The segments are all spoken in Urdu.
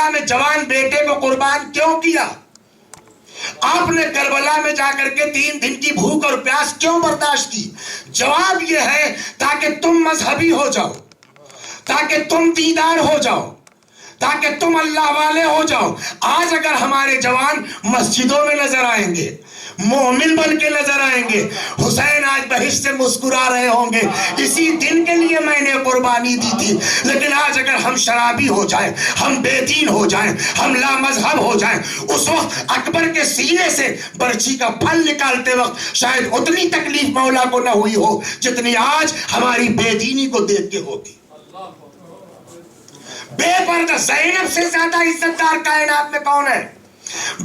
کربلا میں جوان بیٹے کو قربان کیوں کیا؟ آپ نے کربلا میں جا کر کے 3 دن کی بھوک اور پیاس کیوں برداشت کی؟ جواب یہ ہے تاکہ تم مذہبی ہو جاؤ، تاکہ تم دیندار ہو جاؤ، تاکہ تم اللہ والے ہو جاؤ۔ آج اگر ہمارے جوان مسجدوں میں نظر آئیں گے، مومن بن کے نظر آئیں گے، حسین آج بہشت سے مسکرا رہے ہوں گے، اسی دن کے لیے میں نے قربانی دی تھی۔ لیکن آج اگر ہم شرابی ہو جائیں، ہم بے دین ہو جائیں، ہم لا مذہب ہو جائیں، اس وقت اکبر کے سینے سے برچھی کا پھل نکالتے وقت شاید اتنی تکلیف مولا کو نہ ہوئی ہو جتنی آج ہماری بے دینی کو دیکھ کے ہوگی۔ بے پردہ زینب سے زیادہ عزت دار کائنات میں کون ہے؟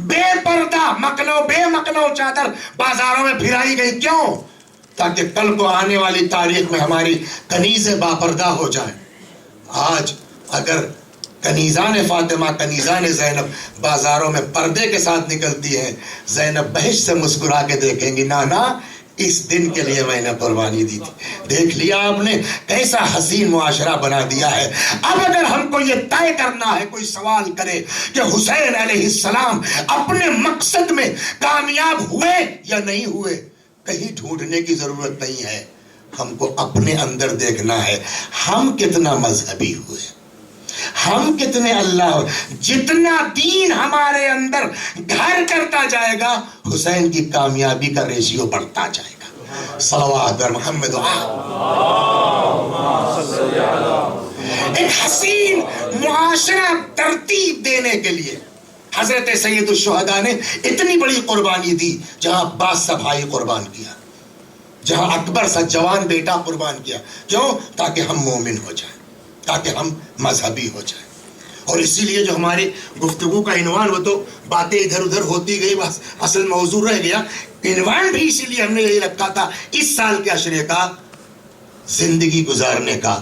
بے پردہ بے مکلو چادر بازاروں میں پھرائی گئی، کیوں؟ تاکہ کل کو آنے والی تاریخ میں ہماری کنیزیں باپردہ ہو جائیں۔ آج اگر کنیزان فاطمہ، کنیزان زینب بازاروں میں پردے کے ساتھ نکلتی ہیں، زینب بہشت سے مسکرا کے دیکھیں گی، نانا اس دن کے لیے میں نے قربانی دی تھی۔ دیکھ لیا آپ نے کیسا حسین معاشرہ بنا دیا ہے۔ اب اگر ہم کو یہ طے کرنا ہے، کوئی سوال کرے کہ حسین علیہ السلام اپنے مقصد میں کامیاب ہوئے یا نہیں ہوئے، کہیں ڈھونڈنے کی ضرورت نہیں ہے، ہم کو اپنے اندر دیکھنا ہے ہم کتنا مذہبی ہوئے، ہم کتنے اللہ، جتنا دین ہمارے اندر گھر کرتا جائے گا حسین کی کامیابی کا ریشیو بڑھتا جائے گا۔ صلوات بر محمد۔ ایک حسین معاشرہ ترتیب دینے کے لیے حضرت سید الشہداء نے اتنی بڑی قربانی دی، جہاں عباس سا بھائی قربان کیا، جہاں اکبر سا جوان بیٹا قربان کیا، کیوں؟ تاکہ ہم مومن ہو جائیں، تاکہ ہم مذہبی ہو جائیں۔ اور اسی لیے جو ہماری گفتگو کا عنوان، وہ تو باتیں ادھر ادھر ہوتی گئی، بس اصل موضوع رہ گیا۔ عنوان بھی اسی لیے ہم نے یہی رکھا تھا، اس سال کے عشرے کا زندگی گزارنے کا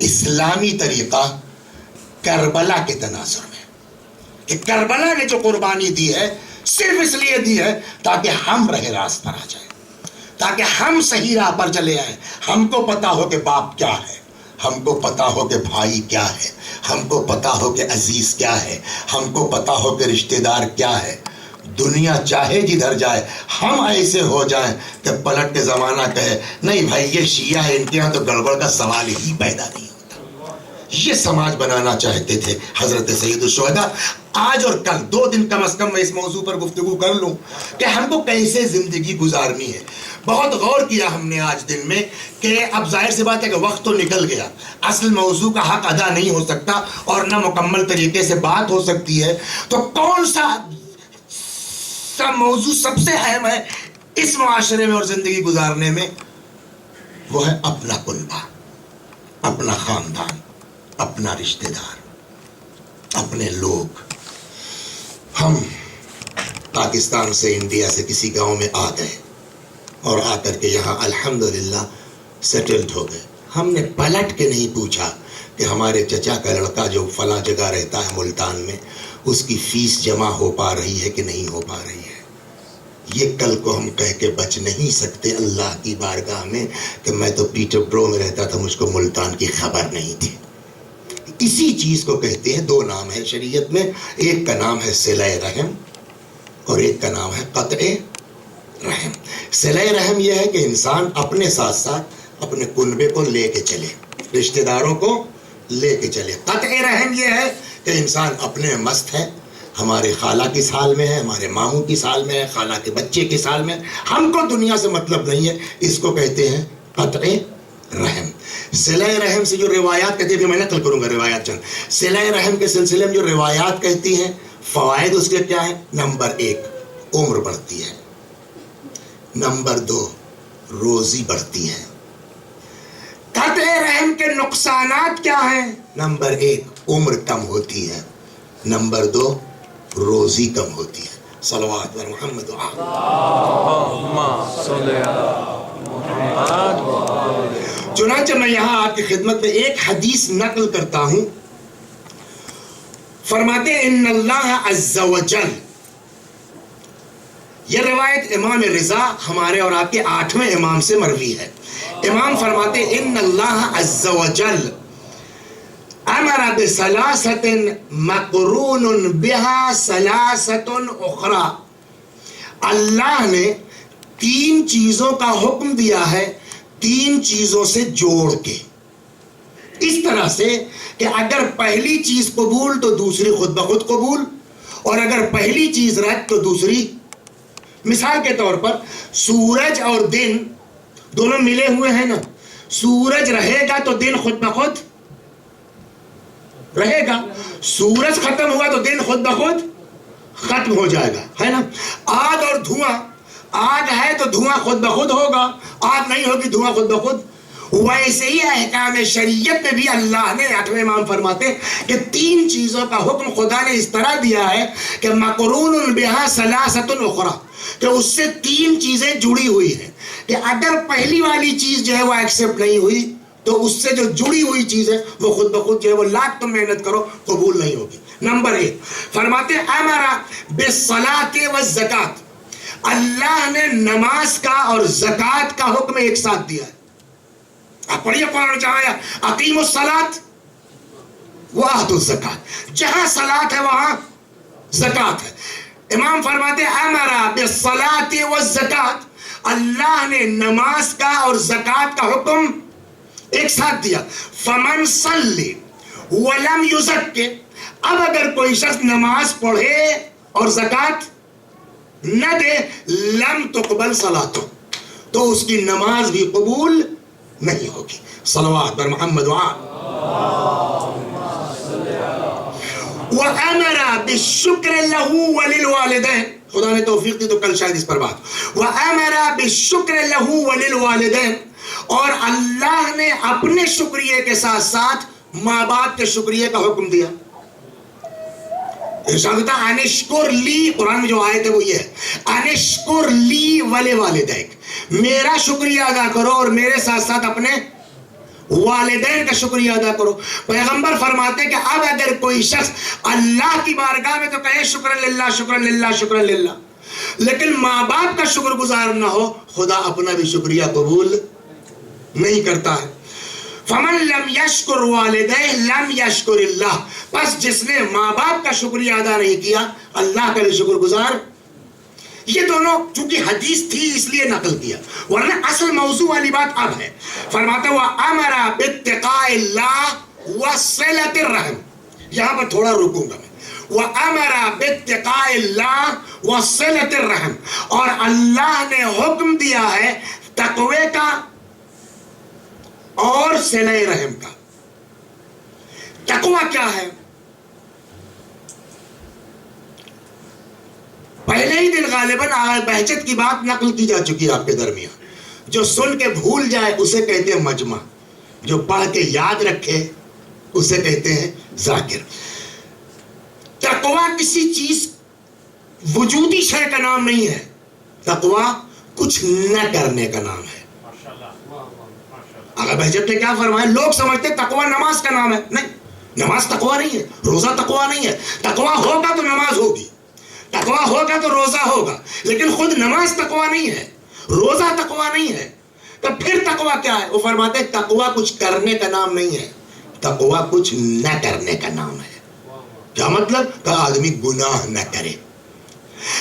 اسلامی طریقہ کربلا کے تناظر میں، کہ کربلا نے جو قربانی دی ہے صرف اس لیے دی ہے تاکہ ہم راہ راست پر آ جائیں، تاکہ ہم صحیح راہ پر چلے آئیں۔ ہم کو پتا ہو کہ باپ کیا ہے، ہم کو پتا ہو کہ بھائی کیا ہے، ہم کو پتا ہو کہ عزیز کیا ہے، ہم کو پتا ہو کہ رشتہ دار کیا ہے۔ دنیا چاہے جدھر جائے ہم ایسے ہو جائیں کہ پلٹ کے زمانہ کہے نہیں بھائی یہ شیعہ ہے، ان کے یہاں تو گڑبڑ کا سوال ہی پیدا نہیں ہوتا۔ یہ سماج بنانا چاہتے تھے حضرت سید الشہداء۔ آج اور کل 2 دن کم از کم میں اس موضوع پر گفتگو کر لوں کہ ہم کو کیسے زندگی گزارنی ہے۔ بہت غور کیا ہم نے آج دن میں کہ اب ظاہر سی بات ہے کہ وقت تو نکل گیا، اصل موضوع کا حق ادا نہیں ہو سکتا اور نہ مکمل طریقے سے بات ہو سکتی ہے، تو کون سا موضوع سب سے اہم ہے اس معاشرے میں اور زندگی گزارنے میں؟ وہ ہے اپنا کنبہ، اپنا خاندان، اپنا رشتہ دار، اپنے لوگ۔ ہم پاکستان سے، انڈیا سے کسی گاؤں میں آ گئے اور آ کر کے یہاں الحمدللہ سیٹلڈ ہو گئے۔ ہم نے پلٹ کے نہیں پوچھا کہ ہمارے چچا کا لڑکا جو فلاں جگہ رہتا ہے ملتان میں، اس کی فیس جمع ہو پا رہی ہے کہ نہیں ہو پا رہی ہے۔ یہ کل کو ہم کہہ کے بچ نہیں سکتے اللہ کی بارگاہ میں کہ میں تو پیٹر برو میں رہتا تھا، مجھ کو ملتان کی خبر نہیں تھی۔ اسی چیز کو کہتے ہیں، 2 نام ہے شریعت میں، ایک کا نام ہے صلہ رحم اور ایک کا نام ہے قطع رحم۔ صلہ رحم یہ ہے کہ انسان اپنے ساتھ ساتھ اپنے کنبے کو لے کے چلے، رشتہ داروں کو لے کے چلے۔ قطع رحم یہ ہے کہ انسان اپنے مست ہے، ہمارے خالہ کی سال میں ہے، ہمارے ماموں کی سال میں ہے، خالہ کے بچے کی سال میں ہے، ہم کو دنیا سے مطلب نہیں ہے، اس کو کہتے ہیں قطع رحم۔ صلہ رحم سے جو روایات کہتی ہیں، میں نقل کروں گا روایات چند۔ صلہ رحم کے سلسلے میں جو روایات کہتی ہیں، فوائد اس کے کیا ہیں؟ نمبر 1 عمر بڑھتی ہے، نمبر 2 روزی بڑھتی ہے۔ قطع رحم کے نقصانات کیا ہیں؟ نمبر 1 عمر کم ہوتی ہے، نمبر 2 روزی کم ہوتی ہے۔ صلوات بر محمد۔ چنانچہ میں یہاں آپ کی خدمت میں ایک حدیث نقل کرتا ہوں۔ فرماتے ہیں ان اللہ عز وجل، یہ روایت امام رضا ہمارے اور آپ کے 8ویں امام سے مروی ہے۔ امام فرماتے ہیں ان اللہ عز وجل امر بثلاثۃ مقرون بها ثلاثۃ اخرى، اللہ نے 3 چیزوں کا حکم دیا ہے 3 چیزوں سے جوڑ کے، اس طرح سے کہ اگر پہلی چیز قبول تو دوسری خود بخود قبول، اور اگر پہلی چیز رد تو دوسری۔ مثال کے طور پر سورج اور دن دونوں ملے ہوئے ہیں نا، سورج رہے گا تو دن خود بخود رہے گا، سورج ختم ہوا تو دن خود بخود ختم ہو جائے گا، ہے نا۔ آگ اور دھواں، آگ ہے تو دھواں خود بخود ہوگا، آگ نہیں ہوگی دھواں خود بخود۔ ویسے ہی احکام شریعت میں بھی اللہ نے 8ویں امام فرماتے کہ 3 چیزوں کا حکم خدا نے اس طرح دیا ہے کہ مقرون بها ثلاثۃ اخرى، کہ اس سے 3 چیزیں جڑی ہوئی ہیں، کہ اگر پہلی والی چیز جو ہے وہ ایکسپٹ نہیں ہوئی تو اس سے جو جڑی ہوئی چیز ہے وہ خود بخود جو ہے وہ لاکھ تم محنت کرو قبول نہیں ہوگی۔ نمبر 1 فرماتے امر بالصلاۃ والزکات، اللہ نے نماز کا اور زکات کا حکم ایک ساتھ دیا ہے۔ آپ پڑھیے قرآن چاہیا اقیم الصلاۃ وآتوا الزکات، جہاں صلاۃ ہے وہاں زکات ہے۔ امام فرماتے امر بالصلاۃ والزکات، اللہ نے نماز کا اور زکات کا حکم ایک ساتھ دیا۔ فمن صلی ولم یزک، اب اگر کوئی شخص نماز پڑھے اور زکات نہ دے لم تقبل صلاتہ، تو اس کی نماز بھی قبول نہیں ہوگی۔ صلوات بر محمد وَأَمَرَ بِالشُّكْرِ لَهُ وَلِلْوَالِدَيْنِ، خدا نے توفیق دی تو کل شاید اس پر بات۔ وَأَمَرَ بِالشُّكْرِ لَهُ وَلِلْوَالِدَيْنِ، اور اللہ نے اپنے شکریہ کے ساتھ ساتھ ماں باپ کے شکریہ کا حکم دیا۔ ارشاد ہوتا ہے انشکر لی، قرآن میں جو آیت ہے وہ یہ ہے انشکر لی ولوالدیک، میرا شکریہ ادا کرو اور میرے ساتھ ساتھ اپنے والدین کا شکریہ ادا کرو۔ پیغمبر فرماتے ہیں کہ اب اگر کوئی شخص اللہ کی بارگاہ میں تو کہے شکر للہ شکر للہ شکر للہ، لیکن ماں باپ کا شکر گزار نہ ہو، خدا اپنا بھی شکریہ قبول نہیں کرتا ہے۔ فمن لم یشکر والدیہ لم یشکر اللہ، پس جس نے ماں باپ کا شکریہ ادا نہیں کیا اللہ کا بھی شکر گزار۔ یہ دونوں چونکہ حدیث تھی اس لیے نقل کیا، ورنہ اصل موضوع والی بات اب ہے۔ فرماتا ہوا امر باتقاء اللہ وصلۃ الرحم، یہاں پر تھوڑا رکوں گا میں۔ وَأَمَرَ بِاتِّقَاءِ اللَّهِ وَصِلَةِ الرَّحِمِ، اور اللہ نے حکم دیا ہے تقوی کا اور صلہ رحم کا۔ تقوی کیا ہے؟ پہلے ہی دن غالباً بہجت کی بات نقل کی جا چکی ہے آپ کے درمیان۔ جو سن کے بھول جائے اسے کہتے ہیں مجمع، جو پڑھ کے یاد رکھے اسے کہتے ہیں ذاکر۔ تقوی کسی چیز وجودی شے کا نام نہیں ہے، تقوی کچھ نہ کرنے کا نام ہے۔ اگر بہجت نے کیا فرمایا، لوگ سمجھتے تقوی نماز کا نام ہے، نہیں، نماز تقوی نہیں ہے، روزہ تقوی نہیں ہے۔ تقوی ہوگا تو نماز ہوگی، تقوی ہوگا تو روزہ ہوگا، لیکن خود نماز تقوی نہیں ہے، روزہ تقوی نہیں ہے، تو پھر تقوی کیا ہے؟ وہ فرماتے ہیں تقوی کچھ کرنے کا نام نہیں ہے، تقوی کچھ نہ کرنے کا نام ہے۔ کیا مطلب؟ کہ آدمی گناہ نہ کرے۔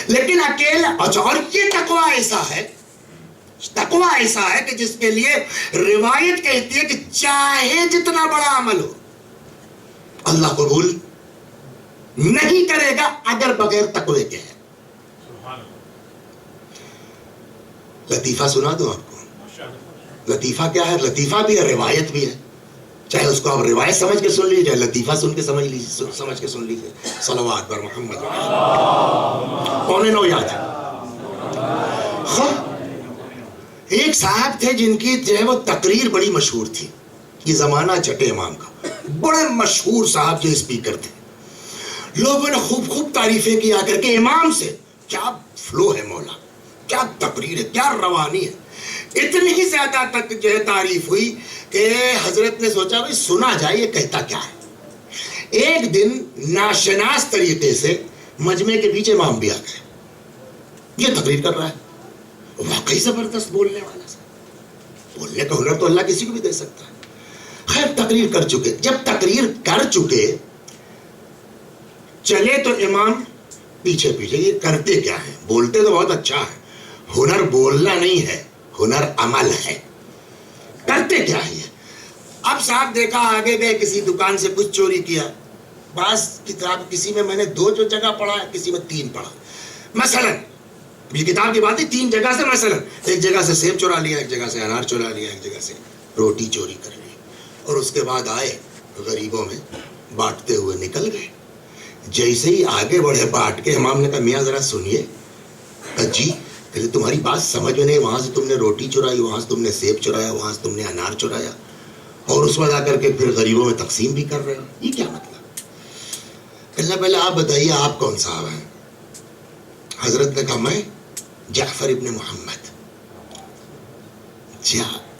لیکن اکیلا، اچھا، اور یہ تقوی ایسا ہے، تقوی ایسا ہے کہ جس کے لیے روایت کہتی ہے کہ چاہے جتنا بڑا عمل ہو اللہ قبول نہیں کرے گا اگر بغیر تقوی کے ہے۔ لطیفہ سنا دوں آپ کو؟ لطیفہ کیا ہے؟ لطیفہ بھی ہے، روایت بھی ہے، چاہے اس کو آپ روایت سمجھ کے سن لیجیے، چاہے لطیفہ سن کے سمجھ کے سن لیجیے۔ صلوات بر محمد۔ 9:15 یاد ہے۔ ایک صاحب تھے جن کی جو ہے وہ تقریر بڑی مشہور تھی، یہ زمانہ چھٹے امام کا، بڑے مشہور صاحب جو اسپیکر تھے، لوگوں نے خوب خوب تعریفیں کیا کر کے امام سے، کیا فلو ہے مولا، کیا تقریر ہے، کیا روانی ہے۔ اتنی زیادہ تک جو ہے تعریف ہوئی کہ حضرت نے سوچا بھائی سنا جائے یہ کہتا کیا ہے۔ ایک دن ناشناس طریقے سے مجمع کے پیچھے امام بھی آ گئے، یہ تقریر کر رہا ہے، واقعی زبردست بولنے والا، بولنے کا ہنر تو اللہ کسی کو بھی دے سکتا ہے۔ خیر تقریر کر چکے. جب تقریر کر چکے چلے تو امام پیچھے پیچھے یہ کرتے کیا ہے. بولتے تو بہت اچھا ہے, ہنر بولنا نہیں ہے, ہنر عمل ہے. کرتے کیا ہے یہ. اب صاحب دیکھا آگے گئے, کسی دکان سے کچھ چوری کیا. بعض کتاب کسی میں نے 2 جگہ پڑھا ہے, کسی میں 3 پڑھا. مثلا یہ کتاب کی بات ہے 3 جگہ سے, مثلا ایک جگہ سے سیب چورا لیا, ایک جگہ سے انار چورا لیا, ایک جگہ سے روٹی چوری کر لی, اور اس کے بعد آئے غریبوں میں بانٹتے ہوئے نکل گئے. جیسے ہی آگے بڑھے بانٹ کے, امام نے کہا میاں ذرا سنیے. جی کہ تمہاری بات سمجھ میں نہیں, وہاں سے تم نے روٹی چورائی, وہاں سے تم نے سیب چورایا, وہاں سے تم نے انار چورایا, اور اس وقت آ کر کے پھر غریبوں میں تقسیم بھی کر رہے ہو, یہ کیا مطلب. کہنا پہلے آپ بتائیے آپ کون صاحب ہیں. حضرت نے کہا میں جعفر ابن محمد.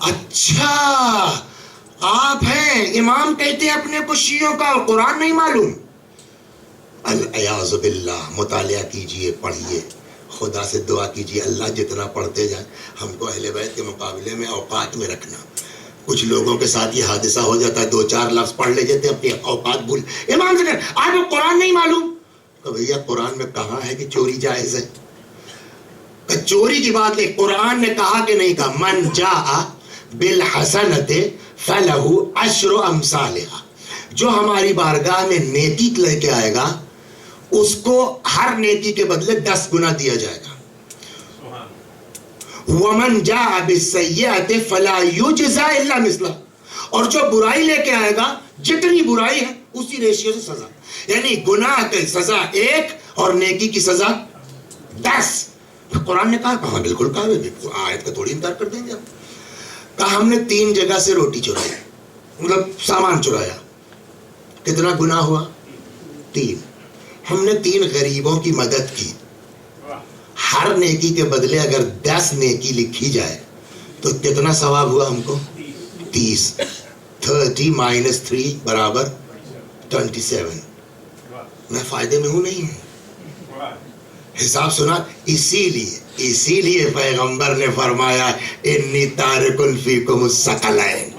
اچھا آپ ہیں. امام کہتے ہیں اپنے کو شیعوں کا قرآن نہیں معلوم. الیاذ باللہ. مطالعہ کیجئے, پڑھیے, خدا سے دعا کیجئے اللہ جتنا پڑھتے جائیں ہم کو اہل بیت کے مقابلے میں اوقات میں رکھنا. کچھ لوگوں کے ساتھ یہ حادثہ ہو جاتا ہے, 2-4 لفظ پڑھ لے جاتے ہیں, اپنی اوقات بھول. امام سے کہتے آپ کو قرآن نہیں معلوم. کہ بھیا قرآن میں کہاں ہے کہ چوری جائز ہے. کہ چوری کی بات نہیں, قرآن نے کہا کہ نہیں کہا. من جاء بالحسنۃ فلہ عشر امثالھا. جو ہماری بارگاہ میں نیکی لے کے آئے گا اس کو ہر نیکی کے بدلے 10 گنا دیا جائے گا. ومن جاء بالسیئۃ فلا یجزا الا مثلھا. اور جو برائی لے کے آئے گا جتنی برائی ہے اسی ریشیو سے سزا. یعنی گناہ کی سزا 1 اور نیکی کی سزا 10. قرآن نے کہا بالکل کہا, آیت کا تھوڑی انکار کر دیں گے ہم. کہا ہم نے 3 جگہ سے روٹی چرائی, مطلب سامان چرایا. کتنا گناہ ہوا؟ 3. ہم نے 3 غریبوں کی مدد کی. ہر نیکی کے بدلے اگر 10 نیکی لکھی جائے تو کتنا ثواب ہوا ہم کو؟ 30. 30 مائنس 3 برابر 27. میں فائدے میں ہوں نہیں ہوں. حساب سنا. اسی لیے پیغمبر نے فرمایا انی تارک فیکم الثقلین.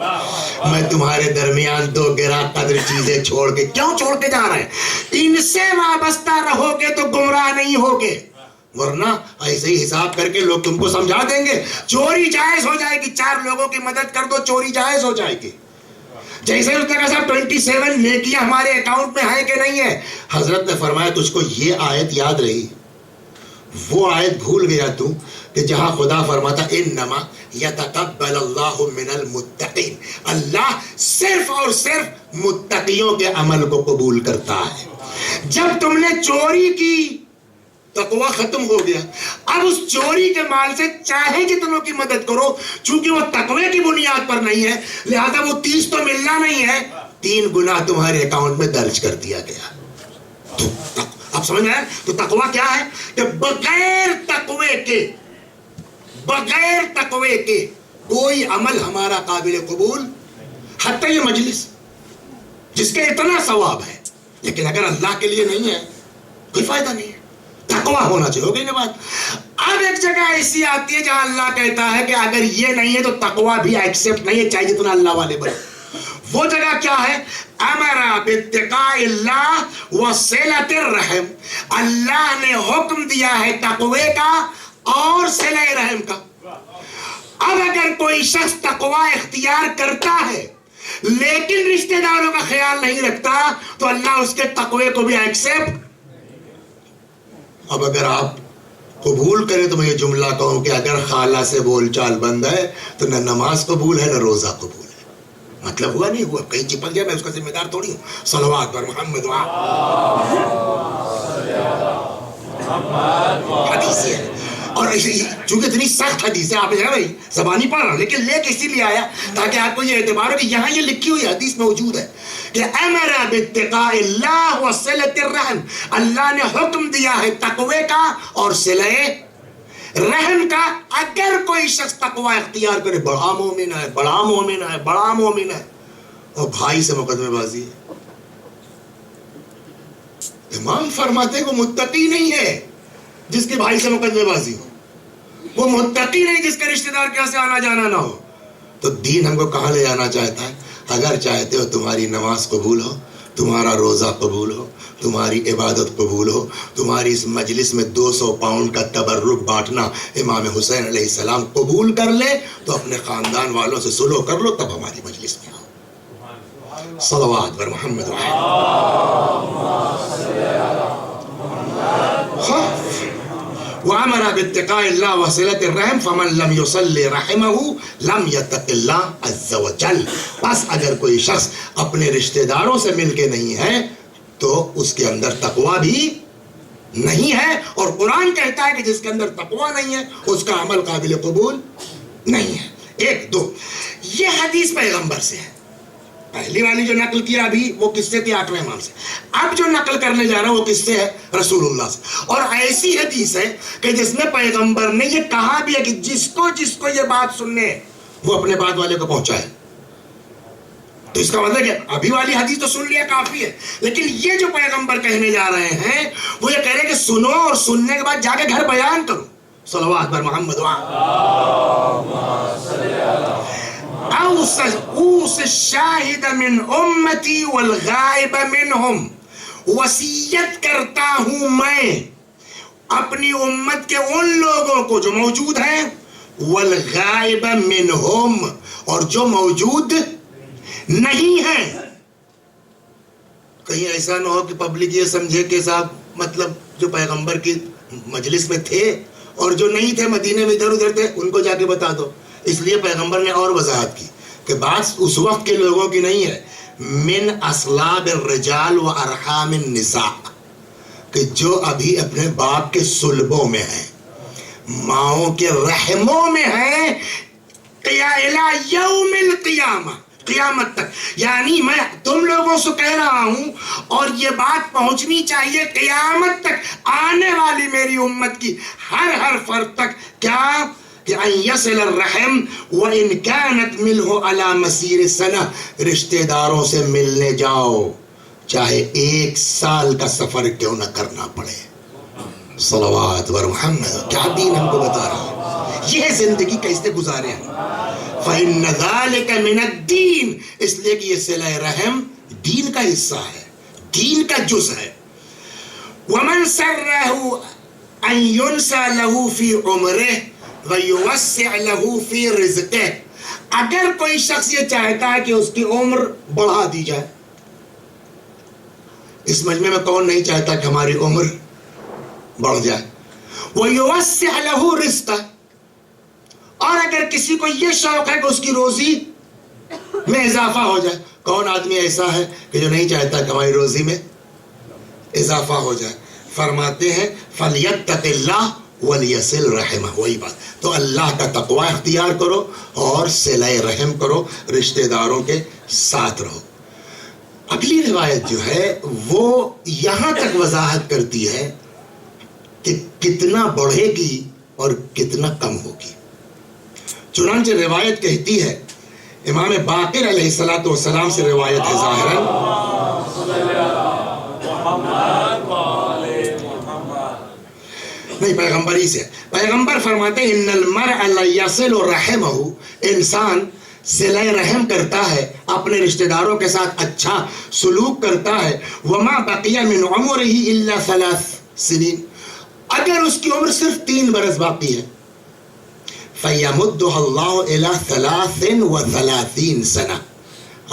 میں تمہارے درمیان 2 گرا قدر چیزیں چھوڑ کے. کیوں چھوڑ کے جا رہے ہیں؟ ان سے وابستہ رہو گے تو گمراہ نہیں ہوگے, ورنہ ایسے ہی حساب کر کے لوگ تم کو سمجھا دیں گے چوری جائز ہو جائے گی. 4 لوگوں کی مدد کر دو چوری جائز ہو جائے گی. جیسے اس نے کہا صاحب 27 نیکیاں ہمارے اکاؤنٹ میں ہے کہ نہیں ہے. حضرت نے فرمایا تجھ کو یہ آیت یاد رہی, وہ آیت بھول گیا تو کہ جہاں خدا فرماتا انما یتقبل اللہ من المتقین. اللہ صرف اور صرف متقیوں کے عمل کو قبول کرتا ہے. جب تم نے چوری کی تقوی ختم ہو گیا. اب اس چوری کے مال سے چاہے جتنوں کی مدد کرو, چونکہ وہ تقوی کی بنیاد پر نہیں ہے لہذا وہ 30 تو ملنا نہیں ہے. 3 گناہ تمہارے اکاؤنٹ میں درج کر دیا گیا. تو اب سمجھ میں آیا. تو تقوی کیا ہے کہ بغیر تقوی کے کوئی عمل ہمارا قابل قبول. حتی یہ مجلس جس کے اتنا ثواب ہے لیکن اگر اللہ کے لیے نہیں ہے کوئی فائدہ نہیں ہے. تقوی ہونا چاہیے. ہو گئی نا بات. اب ایک جگہ ایسی آتی ہے جہاں اللہ کہتا ہے کہ اگر یہ نہیں ہے تو تقوی بھی ایکسپٹ نہیں ہے, چاہیے جتنا اللہ والے بنے. وہ جگہ کیا ہے؟ امر باتقاء اللہ وصلۃ الرحم. اللہ نے حکم دیا ہے تقوی کا اور صلہ رحم کا. اب اگر کوئی شخص تقوی اختیار کرتا ہے لیکن رشتہ داروں کا خیال نہیں رکھتا تو اللہ اس کے تقوی کو بھی ایکسپٹ. اب اگر آپ قبول کریں تو میں یہ جملہ کہوں کہ اگر خالہ سے بول چال بند ہے تو نہ نماز قبول ہے نہ روزہ قبول ہے. مطلب ہوا نہیں ہوا, کہیں چپک گیا, میں اس کا ذمہ دار تھوڑی ہوں. صلوات پر محمد. حدیث ہے اور چونکہ اتنی سخت حدیث ہے, آپ جو ہے بھائی زبانی پڑھ رہا ہوں لیکن لے کے اسی لیے آیا تاکہ آپ کو یہ اعتبار ہو کہ یہاں یہ لکھی ہوئی حدیث موجود ہے کہ امر باتقاء اللہ وصلۃ الرحم. اللہ نے حکم دیا ہے تقوی کا اور صلہ رحم کا. اگر کوئی شخص تقوی اختیار کرے, بڑا مومن ہے, بڑا مومن ہے, بڑا مومن ہے, اور بھائی سے مقدمے بازی ہے. امام فرماتے وہ متقی نہیں ہے جس کے بھائی سے مقدمے بازی ہو, وہ متقی نہیں جس کے رشتہ دار کے یہاں سے آنا جانا نہ ہو. تو دین ہم کو کہاں لے جانا چاہتا ہے؟ اگر چاہتے ہو تمہاری نماز قبول ہو، تمہارا روزہ قبول ہو، تمہاری عبادت قبول ہو، تمہاری اس مجلس میں 200 پاؤنڈ کا تبرک بانٹنا امام حسین علیہ السلام قبول کر لے تو اپنے خاندان والوں سے سلو کر لو، تب ہماری مجلس میں آؤ۔ صلوات بر محمد وَأَمَرَ بِاتِّقَاءِ اللَّهِ وَصِلَةِ الرَّحِمِ فَمَنْ لَمْ يُصَلِّ رَحِمَهُ لَمْ يَتَّقِ اللَّهَ عَزَّ وَجَلَّ۔ بس اگر کوئی شخص اپنے رشتہ داروں سے مل کے نہیں ہے تو اس کے اندر تقوی بھی نہیں ہے، اور قرآن کہتا ہے کہ جس کے اندر تقوی نہیں ہے اس کا عمل قابل قبول نہیں ہے۔ ایک دو، یہ حدیث پیغمبر سے ہے۔ پہلی والی جو نقل کیا ابھی وہ کس سے تھی؟ 8ویں امام سے۔ اب جو نقل کرنے جا رہا ہوں وہ کس سے ہے؟ رسول اللہ سے۔ اور ایسی حدیث ہے کہ جس میں پیغمبر نے یہ کہا بھی ہے کہ جس کو یہ بات سننے ہے وہ اپنے بات والے کو پہنچائے۔ تو اس کا مطلب کہ ابھی والی حدیث تو سن لیا کافی ہے، لیکن یہ جو پیغمبر کہنے جا رہے ہیں وہ یہ کہہ رہے ہیں کہ سنو اور سننے کے بعد جا کے گھر بیان کرو۔ صلوات بر محمد اوص الشاہد من امتی والغائب منہم، وصیت کرتا ہوں میں اپنی امت کے ان لوگوں کو جو موجود ہیں، والغائب منہم، اور جو موجود نہیں ہیں۔ کہیں ایسا نہ ہو کہ پبلک یہ سمجھے کہ صاحب مطلب جو پیغمبر کی مجلس میں تھے اور جو نہیں تھے مدینے میں ادھر ادھر تھے ان کو جا کے بتا دو۔ اس لیے پیغمبر نے اور وضاحت کی کہ بات اس وقت کے لوگوں کی نہیں ہے، من اصلاب الرجال و ارحام النساء، کہ جو ابھی اپنے باپ کے صلبوں میں ہیں، ماؤں کے رحموں میں ہیں، الی یوم القیامہ، قیامت تک۔ یعنی میں تم لوگوں سے کہہ رہا ہوں اور یہ بات پہنچنی چاہیے قیامت تک آنے والی میری امت کی ہر فرد تک، کیا کہ ان یصل الرحم وان كانت ملہ علی مسیر سنہ، رشتہ داروں سے ملنے جاؤ چاہے 1 سال کا سفر کیوں نہ کرنا پڑے۔ صلوات بر محمد، کیا دین ہم کو بتا رہا ہے، یہ زندگی کیسے گزارے ہیں۔ فإن ذلك من الدین، اس لیے کہ یہ صلہ رحم دین کا حصہ ہے، دین کا جز ہے۔ ومن سرہ ان ينسى له في عمره ويوسع له في رزقه، اگر کوئی شخص یہ چاہتا ہے کہ اس کی عمر بڑھا دی جائے، اس مجمع میں کون نہیں چاہتا کہ ہماری عمر بڑھ جائے؟ ويوسع له رزقه، اور اگر کسی کو یہ شوق ہے کہ اس کی روزی میں اضافہ ہو جائے، کون آدمی ایسا ہے کہ جو نہیں چاہتا کہ ہماری روزی میں اضافہ ہو جائے؟ فرماتے ہیں فَلْيَتَّقِ اللَّهُ وَلْيَصِلْ رَحِمَهُ، وہی بات، تو اللہ کا تقوی اختیار کرو اور صلہ رحم کرو، رشتہ داروں کے ساتھ رہو۔ اگلی روایت جو ہے وہ یہاں تک وضاحت کرتی ہے کہ کتنا بڑھے گی اور کتنا کم ہوگی۔ چنانچہ روایت کہتی ہے، امام باقر علیہ السلام سے روایت ہے ظاہراً، نہیں پیغمبری سے، پیغمبر فرماتے ہیں ان المرء لیصل رحمہ، انسان صلہ رحم کرتا ہے، اپنے رشتہ داروں کے ساتھ اچھا سلوک کرتا ہے، وما بقی من عمرہ الا 3 سنین، اگر اس کی عمر صرف 3 برس باقی ہے، فَيَمُدُّهَا اللَّهُ إِلَىٰ 33 سنہ،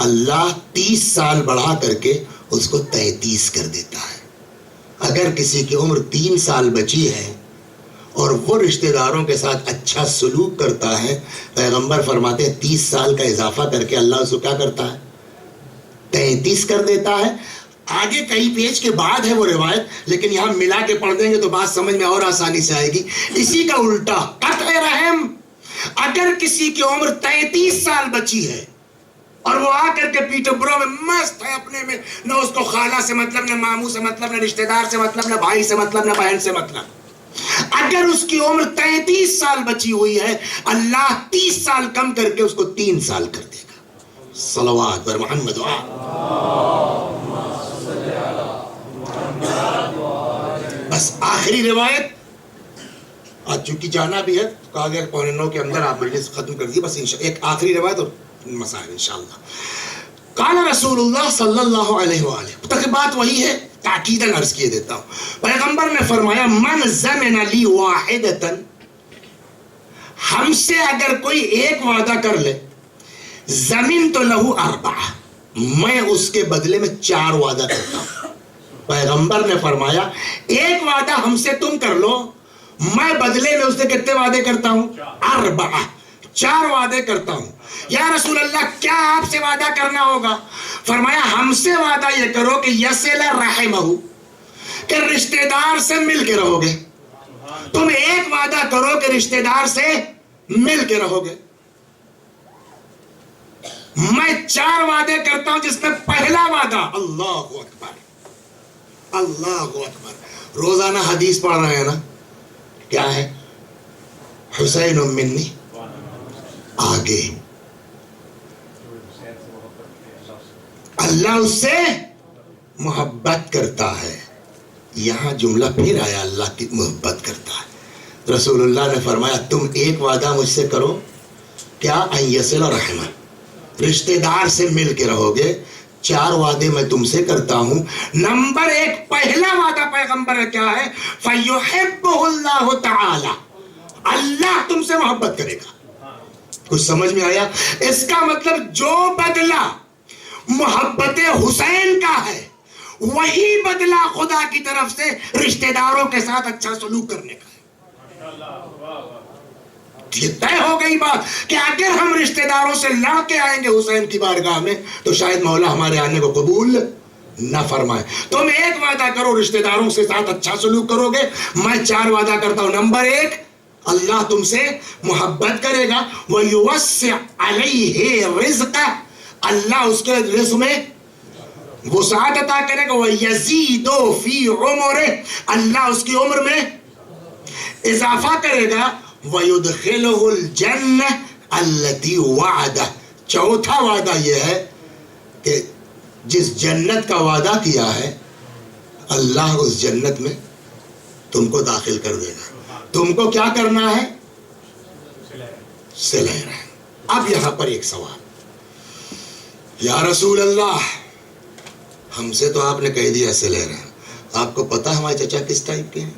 اللہ 30 سال بڑھا کر کے اس کو 33 کر دیتا ہے۔ اگر کسی کی عمر 3 سال بچی ہے اور وہ رشتہ داروں کے ساتھ اچھا سلوک کرتا ہے، پیغمبر فرماتے ہیں 30 سال کا اضافہ کر کے اللہ اس کو کیا کرتا ہے؟ 33 کر دیتا ہے۔ آگے کئی پیج کے بعد ہے وہ روایت، لیکن یہاں ملا کے پڑھ دیں گے تو بات سمجھ میں اور آسانی سے آئے گی۔ اسی کا الٹا قطع رحم، اگر کسی کی عمر 33 سال بچی ہے اور وہ آ کر کے پیٹر برو میں مست ہے اپنے میں، نہ اس کو خالہ سے مطلب، نہ ماموں سے مطلب، نہ رشتہ دار سے مطلب، نہ بھائی سے مطلب، نہ بہن سے مطلب، اگر اس کی عمر 33 سال بچی ہوئی ہے، اللہ 30 سال کم کر کے اس کو 3 سال کر دے گا۔ صلوات بر محمد۔ بس آخری روایت، آج چونکہ جانا بھی ہے تو کہا گیا 8:45 کے اندر آپ مجلس ختم کر دیے، بس ایک آخری روایت اور مسائل انشاءاللہ۔ قال رسول اللہ صلی اللہ علیہ وآلہ، تک بات وہی ہے، تاکیداً عرض کیے دیتا ہوں۔ پیغمبر نے فرمایا من ضمن لی واحدتاً، ہم سے اگر کوئی ایک وعدہ کر لے، زمین تو لہو اربعہ، میں اس کے بدلے میں 4 وعدہ کرتا ہوں۔ پیغمبر نے فرمایا ایک وعدہ ہم سے تم کر لو، میں بدلے میں اس سے کتنے وعدے کرتا ہوں؟ 4 4 وعدے کرتا ہوں۔ یا رسول اللہ کیا آپ سے وعدہ کرنا ہوگا؟ فرمایا ہم سے وعدہ یہ کرو کہ یصل رحمہ، کہ رشتہ دار سے مل کے رہو گے۔ تم ایک وعدہ کرو کہ رشتہ دار سے مل کے رہو گے۔ میں 4 وعدے کرتا ہوں، جس میں پہلا وعدہ، اللہ اکبر اللہ اکبر، روزانہ حدیث پڑھ رہے ہیں نا، کیا ہے؟ حسین منی، آگے اللہ اس سے محبت کرتا ہے۔ یہاں جملہ پھر آیا، اللہ کی محبت کرتا ہے۔ رسول اللہ نے فرمایا تم ایک وعدہ مجھ سے کرو، کیا؟ ان یصل رحمہ، رشتہ دار سے مل کے رہو گے۔ 4 وعدے میں تم سے کرتا ہوں۔ نمبر 1 پہلا وعدہ پیغمبر ہے، کیا ہے؟ فَيُحِبُّهُ اللَّهُ تَعَالَى، اللہ تم سے محبت کرے گا۔ کچھ سمجھ میں آیا؟ اس کا مطلب جو بدلہ محبت حسین کا ہے، وہی بدلہ خدا کی طرف سے رشتہ داروں کے ساتھ اچھا سلوک کرنے کا ہے۔ یہ طے ہو گئی بات کہ اگر ہم رشتہ داروں سے لڑ کے آئیں گے حسین کی بارگاہ میں، تو شاید مولا ہمارے آنے کو قبول نہ فرمائے۔ تم ایک وعدہ کرو، رشتہ داروں کے ساتھ اچھا سلوک کرو گے۔ میں 4 وعدہ کرتا ہوں۔ نمبر 1 اللہ تم سے محبت کرے گا، وَيُوَسِّعْ عَلَيْهِ رِزْقَ، اللہ اس کے رزق میں وسعت عطا کرے گا، وَيَزِيدُ فِي عُمُرِهِ، اللہ اس کی عمر میں اضافہ کرے گا، وَيُدْخِلُهُ الْجَنَّةَ الَّتِي وَعَدَهُ، چوتھا وعدہ یہ ہے کہ جس جنت کا وعدہ کیا ہے، اللہ اس جنت میں تم کو داخل کر دے گا۔ تم کو کیا کرنا ہے؟ صلہ رحم۔ اب یہاں پر ایک سوال، یا رسول اللہ ہم سے تو آپ نے کہہ دیا صلہ رحم، آپ کو پتا ہمارے چچا کس ٹائپ کے ہیں؟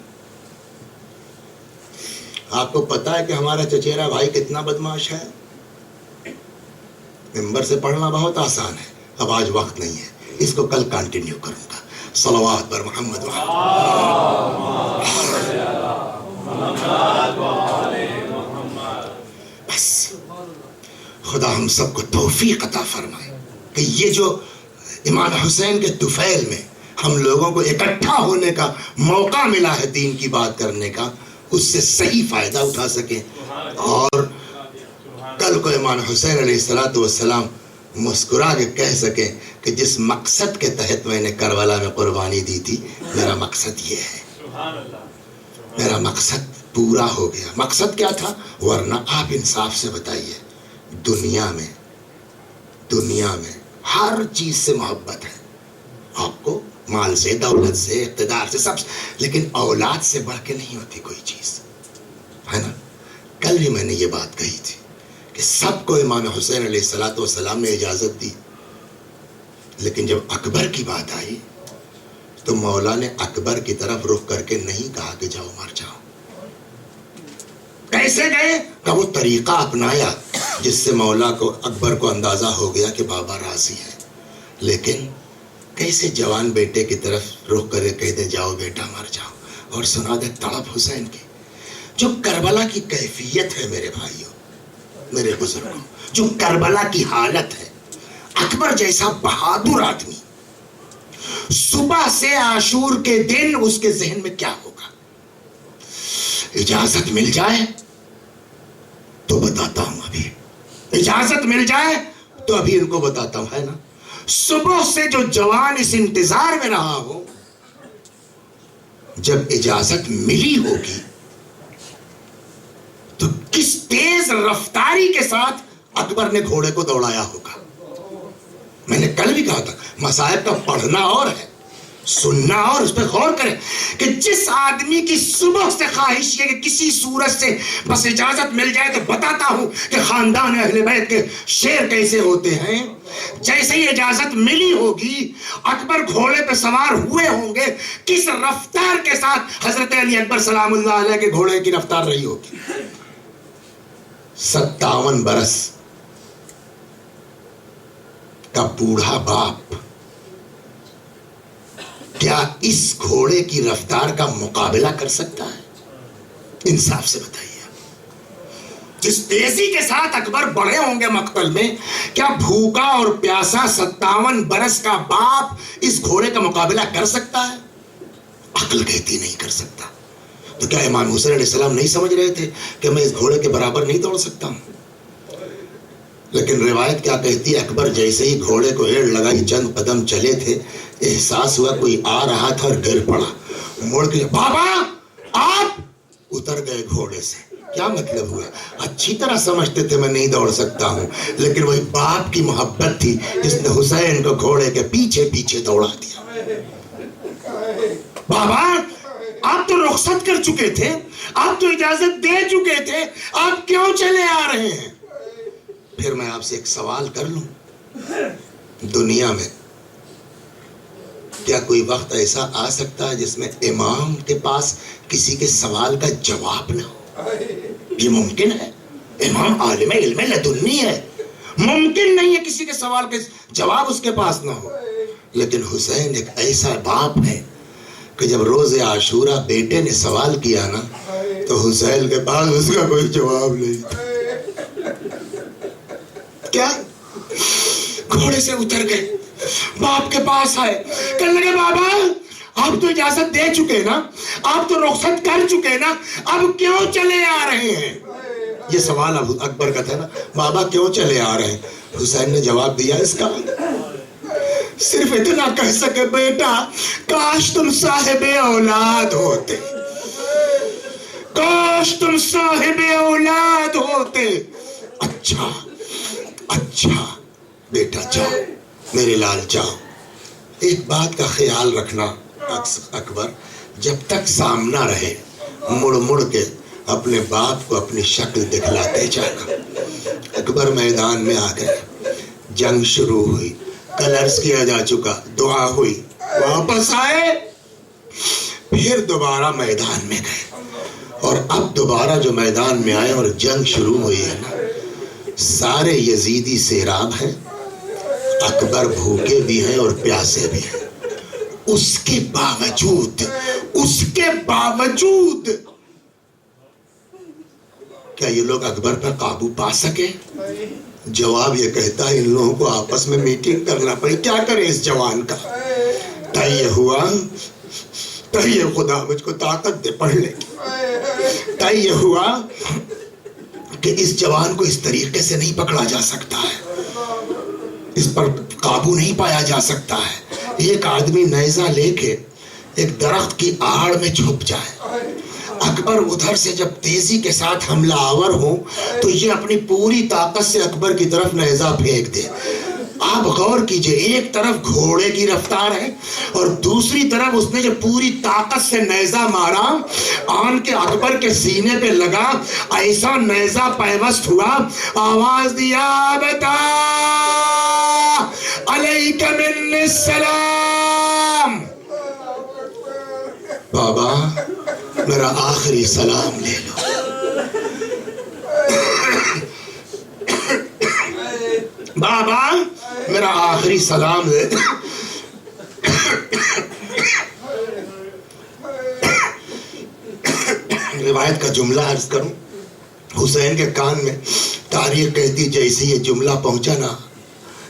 آپ کو پتا ہے کہ ہمارا چچیرا بھائی کتنا بدماش ہے؟ ممبر سے پڑھنا بہت آسان ہے، اب آج وقت نہیں ہے، اس کو کل کنٹینیو کروں گا۔ صلوات پر محمد بس خدا ہم سب کو توفیق عطا فرمائے کہ یہ جو امام حسین کے طفیل میں ہم لوگوں کو اکٹھا ہونے کا موقع ملا ہے دین کی بات کرنے کا، اس سے صحیح فائدہ اٹھا سکیں، اور کل کو امام حسین علیہ السلام مسکرا کے کہہ سکیں کہ جس مقصد کے تحت میں نے کربلا میں قربانی دی تھی، میرا مقصد یہ ہے، میرا مقصد پورا ہو گیا۔ مقصد کیا تھا؟ ورنہ آپ انصاف سے بتائیے، دنیا میں ہر چیز سے محبت ہے آپ کو، مال سے، دولت سے، اقتدار سے، سب سے، لیکن اولاد سے بڑھ کے نہیں ہوتی کوئی چیز، ہے نا؟ کل بھی میں نے یہ بات کہی تھی کہ سب کو امام حسین علیہ السلام نے اجازت دی، لیکن جب اکبر کی بات آئی تو مولا نے اکبر کی طرف رخ کر کے نہیں کہا کہ جاؤ مر جاؤ۔ کیسے گئے؟ کہ وہ طریقہ اپنایا جس سے مولا کو، اکبر کو اندازہ ہو گیا کہ بابا راضی ہے، لیکن کیسے جوان بیٹے کی طرف رخ کرے کہتے جاؤ بیٹا مر جاؤ، اور سنا دے تڑپ حسین کی۔ جو کربلا کی کیفیت ہے میرے بھائیوں، میرے بزرگوں، جو کربلا کی حالت ہے، اکبر جیسا بہادر آدمی صبح سے عاشور کے دن اس کے ذہن میں کیا ہوگا؟ اجازت مل جائے تو بتاتا ہوں، ابھی اجازت مل جائے تو ابھی ان کو بتاتا ہوں، ہے نا؟ صبح سے جو جوان اس انتظار میں رہا ہو، جب اجازت ملی ہوگی تو کس تیز رفتاری کے ساتھ اکبر نے گھوڑے کو دوڑایا ہوگا۔ میں نے کل بھی کہا تھا، مصائب کا پڑھنا اور ہے، سننا اور اس پہ غور کریں کہ جس آدمی کی صبح سے خواہش ہے کہ کسی صورت سے بس اجازت مل جائے تو بتاتا ہوں کہ خاندان اہل بیت کے شیر کیسے ہوتے ہیں، جیسے ہی اجازت ملی ہوگی اکبر گھوڑے پہ سوار ہوئے ہوں گے، کس رفتار کے ساتھ حضرت علی اکبر سلام اللہ علیہ کے گھوڑے کی رفتار رہی ہوگی؟ 57 برس کا بوڑھا باپ کیا اس گھوڑے کی رفتار کا مقابلہ کر سکتا ہے؟ انصاف سے بتائیے، جس تیزی کے ساتھ اکبر بڑھے ہوں گے مقتل میں، کیا بھوکا اور پیاسا 57 برس کا باپ اس گھوڑے کا مقابلہ کر سکتا ہے؟ عقل کہتی نہیں کر سکتا۔ تو کیا امام حسین علیہ السلام نہیں سمجھ رہے تھے کہ میں اس گھوڑے کے برابر نہیں دوڑ سکتا ہوں؟ لیکن روایت کیا کہتی ہے، اکبر جیسے ہی گھوڑے کو ایڑ لگائی، چند قدم چلے تھے، احساس ہوا کوئی آ رہا تھا اور گر پڑا، مڑ کے بابا آپ، اتر گئے گھوڑے سے۔ کیا مطلب ہوا؟ اچھی طرح سمجھتے تھے میں نہیں دوڑ سکتا ہوں، لیکن وہی باپ کی محبت تھی جس نے حسین کو گھوڑے کے پیچھے پیچھے دوڑا دیا۔ بابا آپ تو رخصت کر چکے تھے، آپ تو اجازت دے چکے تھے، آپ کیوں چلے آ رہے ہیں؟ پھر میں آپ سے ایک سوال کر لوں، دنیا میں کیا کوئی وقت ایسا آ سکتا ہے جس میں امام کے پاس کسی کے سوال کا جواب نہ ہو؟ یہ ممکن ہے؟ امام عالم علم لدنی ہے، ممکن نہیں ہے کسی کے سوال کے جواب اس کے پاس نہ ہو۔ لیکن حسین ایک ایسا باپ ہے کہ جب روز عاشورہ بیٹے نے سوال کیا نا تو حسین کے پاس اس کا کوئی جواب نہیں تھا۔ کیا؟ گھوڑے سے اتر گئے، باپ کے پاس آئے، کہنے لگے بابا آپ تو اجازت دے چکے نا، آپ تو رخصت کر چکے نا، اب کیوں چلے آ رہے ہیں؟ یہ سوال ابو اکبر کا تھا نا، بابا کیوں چلے آ رہے ہیں؟ حسین نے جواب دیا اس کا صرف اتنا کہہ سکے، بیٹا کاش تم صاحب اولاد ہوتے، کاش تم صاحب اولاد ہوتے۔ اچھا اچھا بیٹا جاؤ میرے لال جاؤ۔ ایک بات کا خیال رکھنا اکبر، جب تک سامنا رہے مڑ مڑ کے اپنے باپ کو اپنی شکل دکھلاتے جانا۔ اکبر میدان میں آ گئے، جنگ شروع ہوئی، کلرز کیا جا چکا، دعا ہوئی، واپس آئے، پھر دوبارہ میدان میں گئے، اور اب دوبارہ جو میدان میں آئے اور جنگ شروع ہوئی ہے نا، سارے یزیدی سیراب ہیں، اکبر بھوکے بھی ہیں اور پیاسے بھی ہیں، اس کے باوجود کیا یہ لوگ اکبر پر قابو پا سکے؟ جواب یہ کہتا ہے ان لوگوں کو آپس میں میٹنگ کرنا پڑی، کیا کرے اس جوان کا؟ تیہ ہوا، تیہ خدا مجھ کو طاقت دے پڑھنے کی، تیہ ہوا کہ اس جوان کو اس طریقے سے نہیں پکڑا جا سکتا ہے، اس پر قابو نہیں پایا جا سکتا ہے۔ ایک آدمی نیزہ لے کے ایک درخت کی آڑ میں چھپ جائے، اکبر ادھر سے جب تیزی کے ساتھ حملہ آور ہو تو یہ اپنی پوری طاقت سے اکبر کی طرف نیزہ پھینک دے۔ آپ غور کیجئے، ایک طرف گھوڑے کی رفتار ہے اور دوسری طرف اس نے جو پوری طاقت سے نیزہ مارا، آن کے اکبر کے سینے پہ لگا، ایسا نیزہ پیوست ہوا، آواز دیا بتا علیک من السلام، بابا میرا آخری سلام لے لو۔ بابا میرا آخری سلام لے لو۔ روایت کا جملہ عرض کروں، حسین کے کان میں تاریخ کہتی جیسے یہ جملہ پہنچا نا،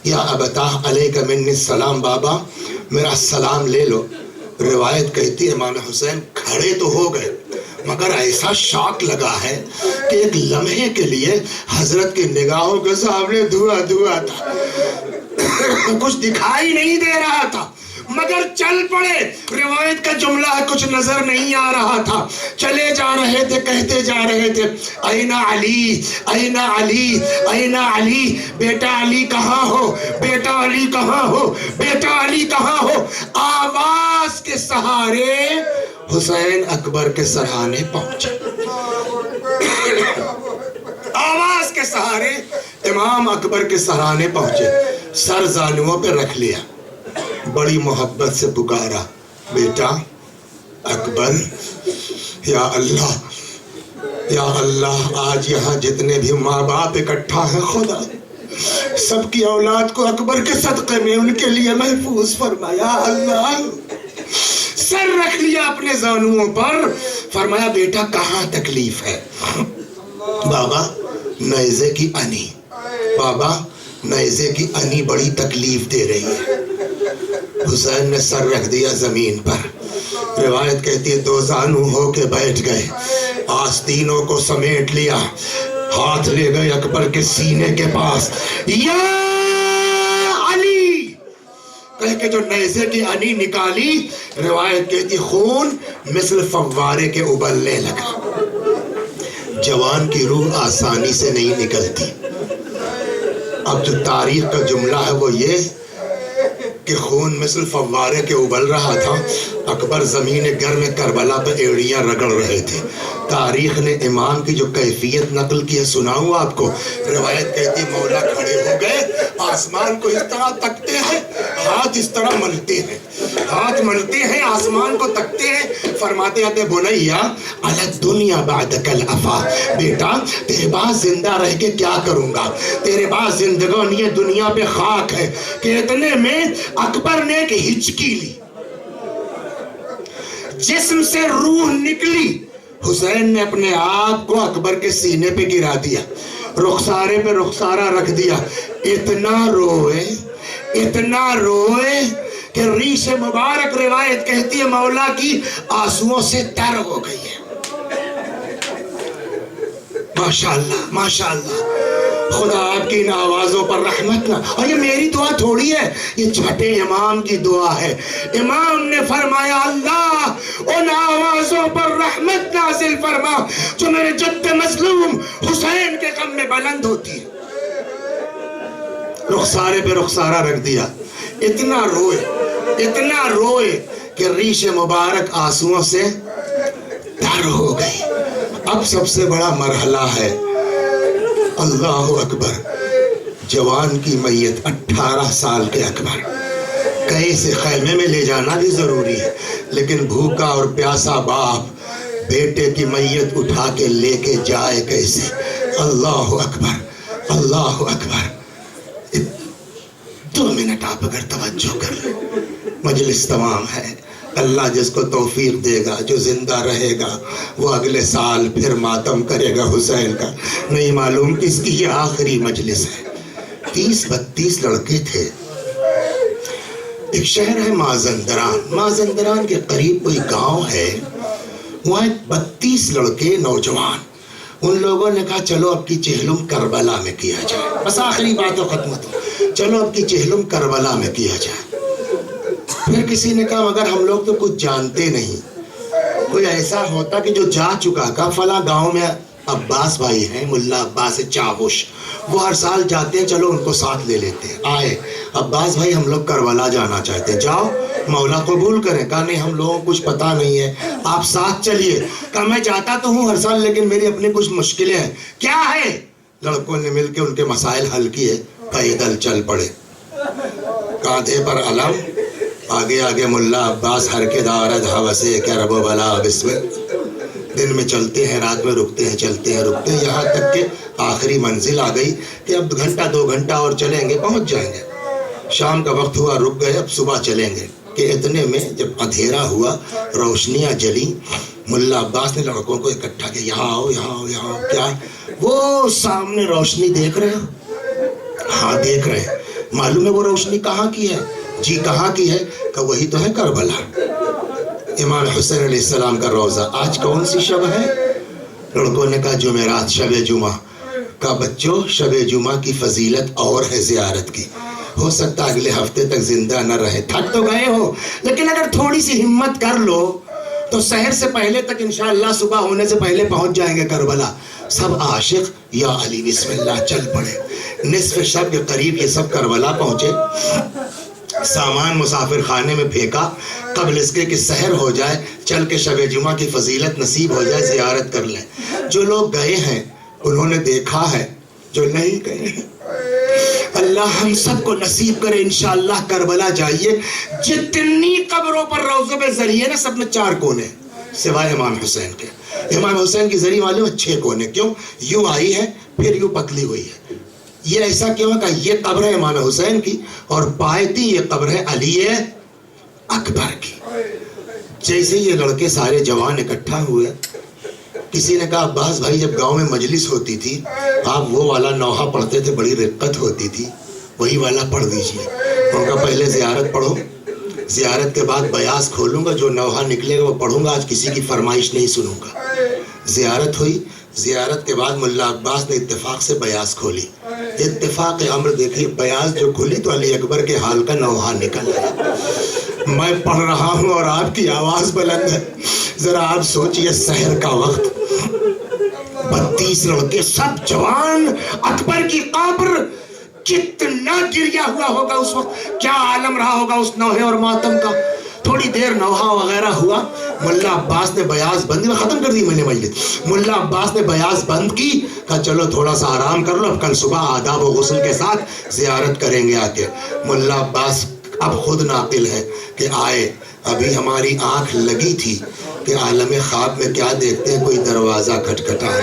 یا ابتا علیک من السلام، بابا میرا سلام لے لو، روایت کہتی ہے امام حسین کھڑے تو ہو گئے مگر ایسا شاک لگا ہے کہ ایک لمحے کے لیے حضرت کی نگاہوں کے سامنے دھواں دھواں تھا، کچھ دکھائی نہیں دے رہا تھا مگر چل پڑے۔ روایت کا جملہ ہے کچھ نظر نہیں آ رہا تھا، چلے جا رہے تھے، کہتے جا رہے تھے این علی این علی این علی، بیٹا علی کہاں ہو، بیٹا علی کہاں ہو، بیٹا علی کہاں ہو۔ آواز کے سہارے حسین اکبر کے سرہانے پہنچے، آواز کے سہارے امام اکبر کے سرہانے پہنچے۔ سر زانوؤں پہ رکھ لیا, بڑی محبت سے پکارا, بیٹا اکبر, یا اللہ یا اللہ, آج یہاں جتنے بھی ماں باپ اکٹھا ہیں خدا سب کی اولاد کو اکبر کے صدقے میں ان کے لیے محفوظ فرمایا. اللہ سر رکھ لیا اپنے زانوؤں پر, فرمایا بیٹا کہاں تکلیف ہے؟ بابا نیزے کی انی, بابا نیزے کی انی بڑی تکلیف دے رہی ہے. حسین نے سر رکھ دیا زمین پر. روایت کہتی ہے دو زانو ہو کے بیٹھ گئے, آستینوں کو سمیٹ لیا, ہاتھ لے گئے اکبر کے سینے کے پاس, یا علی کہہ کے جو نیزے کی انی نکالی, روایت کہتی خون مثل فوارے کے ابلنے لگا. جوان کی روح آسانی سے نہیں نکلتی. اب جو تاریخ کا جملہ ہے وہ یہ کہ خون مثل فوارے کے ابل رہا تھا. اکبر زمین گرم کربلا پہ ایڑیاں رگڑ رہے تھے. تاریخ نے امام کی جو کیفیت نقل کی ہے سناؤں آپ کو. روایت کہتی مولا کھڑے ہو گئے, آسمان کو اس طرح تکتے ہیں, ہاتھ اس طرح ملتے ہیں, ہاتھ ملتے ہیں, آسمان کو تکتے ہیں, فرماتے ہیں بنیا علی الدنیا بعدک الافا, بیٹا تیرے بعد زندہ رہ کے کیا کروں گا, تیرے بعد زندگانی دنیا پہ خاک ہے. کہ اتنے میں اکبر نے ایک ہچکی لی, جسم سے روح نکلی. حسین نے اپنے آپ کو اکبر کے سینے پہ گرا دیا, رخسارے پہ رخسارہ رکھ دیا. اتنا روئے کہ ریش مبارک روایت کہتی ہے مولا کی آنسوؤں سے تر ہو گئی ہے. ماشاءاللہ ماشاءاللہ, خدا آپ کی ان آوازوں پر رحمت نہ. اور یہ میری دعا تھوڑی ہے, یہ چھٹے امام کی دعا ہے. امام نے فرمایا اللہ ان آوازوں پر رحمت نازل فرما جو میرے جد مظلوم حسین کے غم میں بلند ہوتی ہے. رخسارے پہ رخسارہ رکھ دیا. اتنا روئے کہ ریش مبارک آنسوؤں سے تر ہو گئی. اب سب سے بڑا مرحلہ ہے اللہ اکبر. جوان کی میت 18 سال کے اکبر, کہیں سے خیمے میں لے جانا بھی ضروری ہے, لیکن بھوکا اور پیاسا باپ بیٹے کی میت اٹھا کے لے کے جائے کیسے؟ اللہ اکبر اللہ اکبر. 2 منٹ آپ اگر توجہ کر لیں, مجلس تمام ہے. اللہ جس کو توفیق دے گا, جو زندہ رہے گا, وہ اگلے سال پھر ماتم کرے گا حسین کا. نہیں معلوم کس کی یہ آخری مجلس ہے. 30-32 لڑکے تھے. ایک شہر ہے مازندران, مازندران کے قریب کوئی گاؤں ہے, وہاں 32 لڑکے نوجوان. ان لوگوں نے کہا چلو اب کی چہلم کربلا میں کیا جائے, بس آخری بات و ختم تو, چلو اب کی چہلم کربلا میں کیا جائے. پھر کسی نے کہا مگر ہم لوگ تو کچھ جانتے نہیں, کوئی ایسا ہوتا کہ جو جا چکا کا فلاں گاؤں میں عباس بھائی ہیں, ملا عباس چاوش, وہ ہر سال جاتے ہیں, چلو ان کو ساتھ لے لیتے ہیں. آئے عباس بھائی ہم لوگ کربلا جانا چاہتے ہیں, جاؤ مولا قبول کریں. کہا نہیں ہم لوگوں کو کچھ پتا نہیں ہے, آپ ساتھ چلیے. کہا میں جاتا تو ہوں ہر سال, لیکن میری اپنی کچھ مشکلیں ہیں. کیا ہے؟ لڑکوں نے مل کے ان کے مسائل حل کیے, پیدل چل پڑے. کاندھے پر علم, آگے آگے ملا عباس, ہر کے دارد حوثے کیا رب و بلا بسم. دن میں چلتے ہیں, رات میں رکتے ہیں, چلتے ہیں رکتے ہیں, یہاں تک کہ آخری منزل آ گئی کہ اب 1-2 گھنٹہ اور چلیں گے پہنچ جائیں گے. شام کا وقت ہوا, رک گئے, اب صبح چلیں گے. کہ اتنے میں جب اندھیرا ہوا, روشنیاں جلی, ملا عباس نے لڑکوں کو اکٹھا کیا, یہاں آؤ یہاں آؤ یہاں آؤ. کیا وہ سامنے روشنی دیکھ رہے ہو؟ ہاں دیکھ رہے ہیں. معلوم ہے وہ روشنی کہاں کی ہے؟ جی کہاں کی ہے؟ کہ وہی تو ہے کربلا, امام حسین علیہ السلام کا روضہ. آج کون سی شب ہے؟ لڑکوں نے کہا جمعرات, شب جمعہ. کا بچوں شب جمعہ کی فضیلت اور ہے زیارت کی. ہو سکتا اگلے ہفتے تک زندہ نہ رہے, تھک تو گئے ہو, لیکن اگر تھوڑی سی ہمت کر لو تو سحر سے پہلے تک انشاءاللہ صبح ہونے سے پہلے پہنچ جائیں گے کربلا. سب عاشق یا علی بسم اللہ چل پڑے. نصف شب کے قریب یہ سب کربلا پہنچے. سامان مسافر خانے میں پھینکا قبل اس کے کہ سحر ہو جائے, چل کے شب جمعہ کی فضیلت نصیب ہو جائے, زیارت کر لیں. جو لوگ گئے ہیں انہوں نے دیکھا ہے, جو نہیں گئے ہیں اللہ ہم سب کو نصیب کرے انشاءاللہ کربلا جائیے. جتنی قبروں پر روضوں پہ ذریعے نا سب میں 4 کونے سوائے امام حسین کے. امام حسین کی ذریعے والے میں 6 کونے. کیوں؟ یوں آئی ہے پھر یوں پتلی ہوئی ہے. یہ ایسا کیوں ہے کہ یہ قبر ہے امام حسین کی اور پایتی یہ قبر ہے علی اکبر کی. جیسے یہ لڑکے سارے جوان اکٹھا ہوئے, کسی نے کہا عباس بھائی جب گاؤں میں مجلس ہوتی تھی آپ وہ والا نوحہ پڑھتے تھے, بڑی رقت ہوتی تھی, وہی والا پڑھ دیجئے. ان کا پہلے زیارت پڑھو, زیارت کے بعد بیاض کھولوں گا, جو نوحہ نکلے گا وہ پڑھوں گا, آج کسی کی فرمائش نہیں سنوں گا. زیارت ہوئی, زیارت کے بعد ملا عباس نے اتفاق سے بیاض کھولی. اتفاق امر دیکھیے, بیاض جو کھلی تو علی اکبر کے حال کا نوحہ نکل آیا. میں پڑھ رہا ہوں اور آپ کی آواز بلند ہے. ذرا آپ سوچئے سحر کا وقت, 32 لڑکے سب جوان, اکبر کی قبر, کتنا گریا ہوا ہوگا اس وقت, کیا عالم رہا ہوگا اس نوحے اور ماتم کا. تھوڑی دیر نوحہ وغیرہ ہوا, ملا عباس نے بیاض بند, میں ختم کر دی میں نے مجلس. ملا عباس نے بیاض بند کی, کہا چلو تھوڑا سا آرام کر لو, اب کل صبح آداب و غسل کے ساتھ زیارت کریں گے آ کے. ملا عباس اب خود ناقل ہے کہ آئے, ابھی ہماری آنکھ لگی تھی کہ عالم خواب میں کیا دیکھتے ہیں, کوئی دروازہ کھٹکھٹا رہا ہے.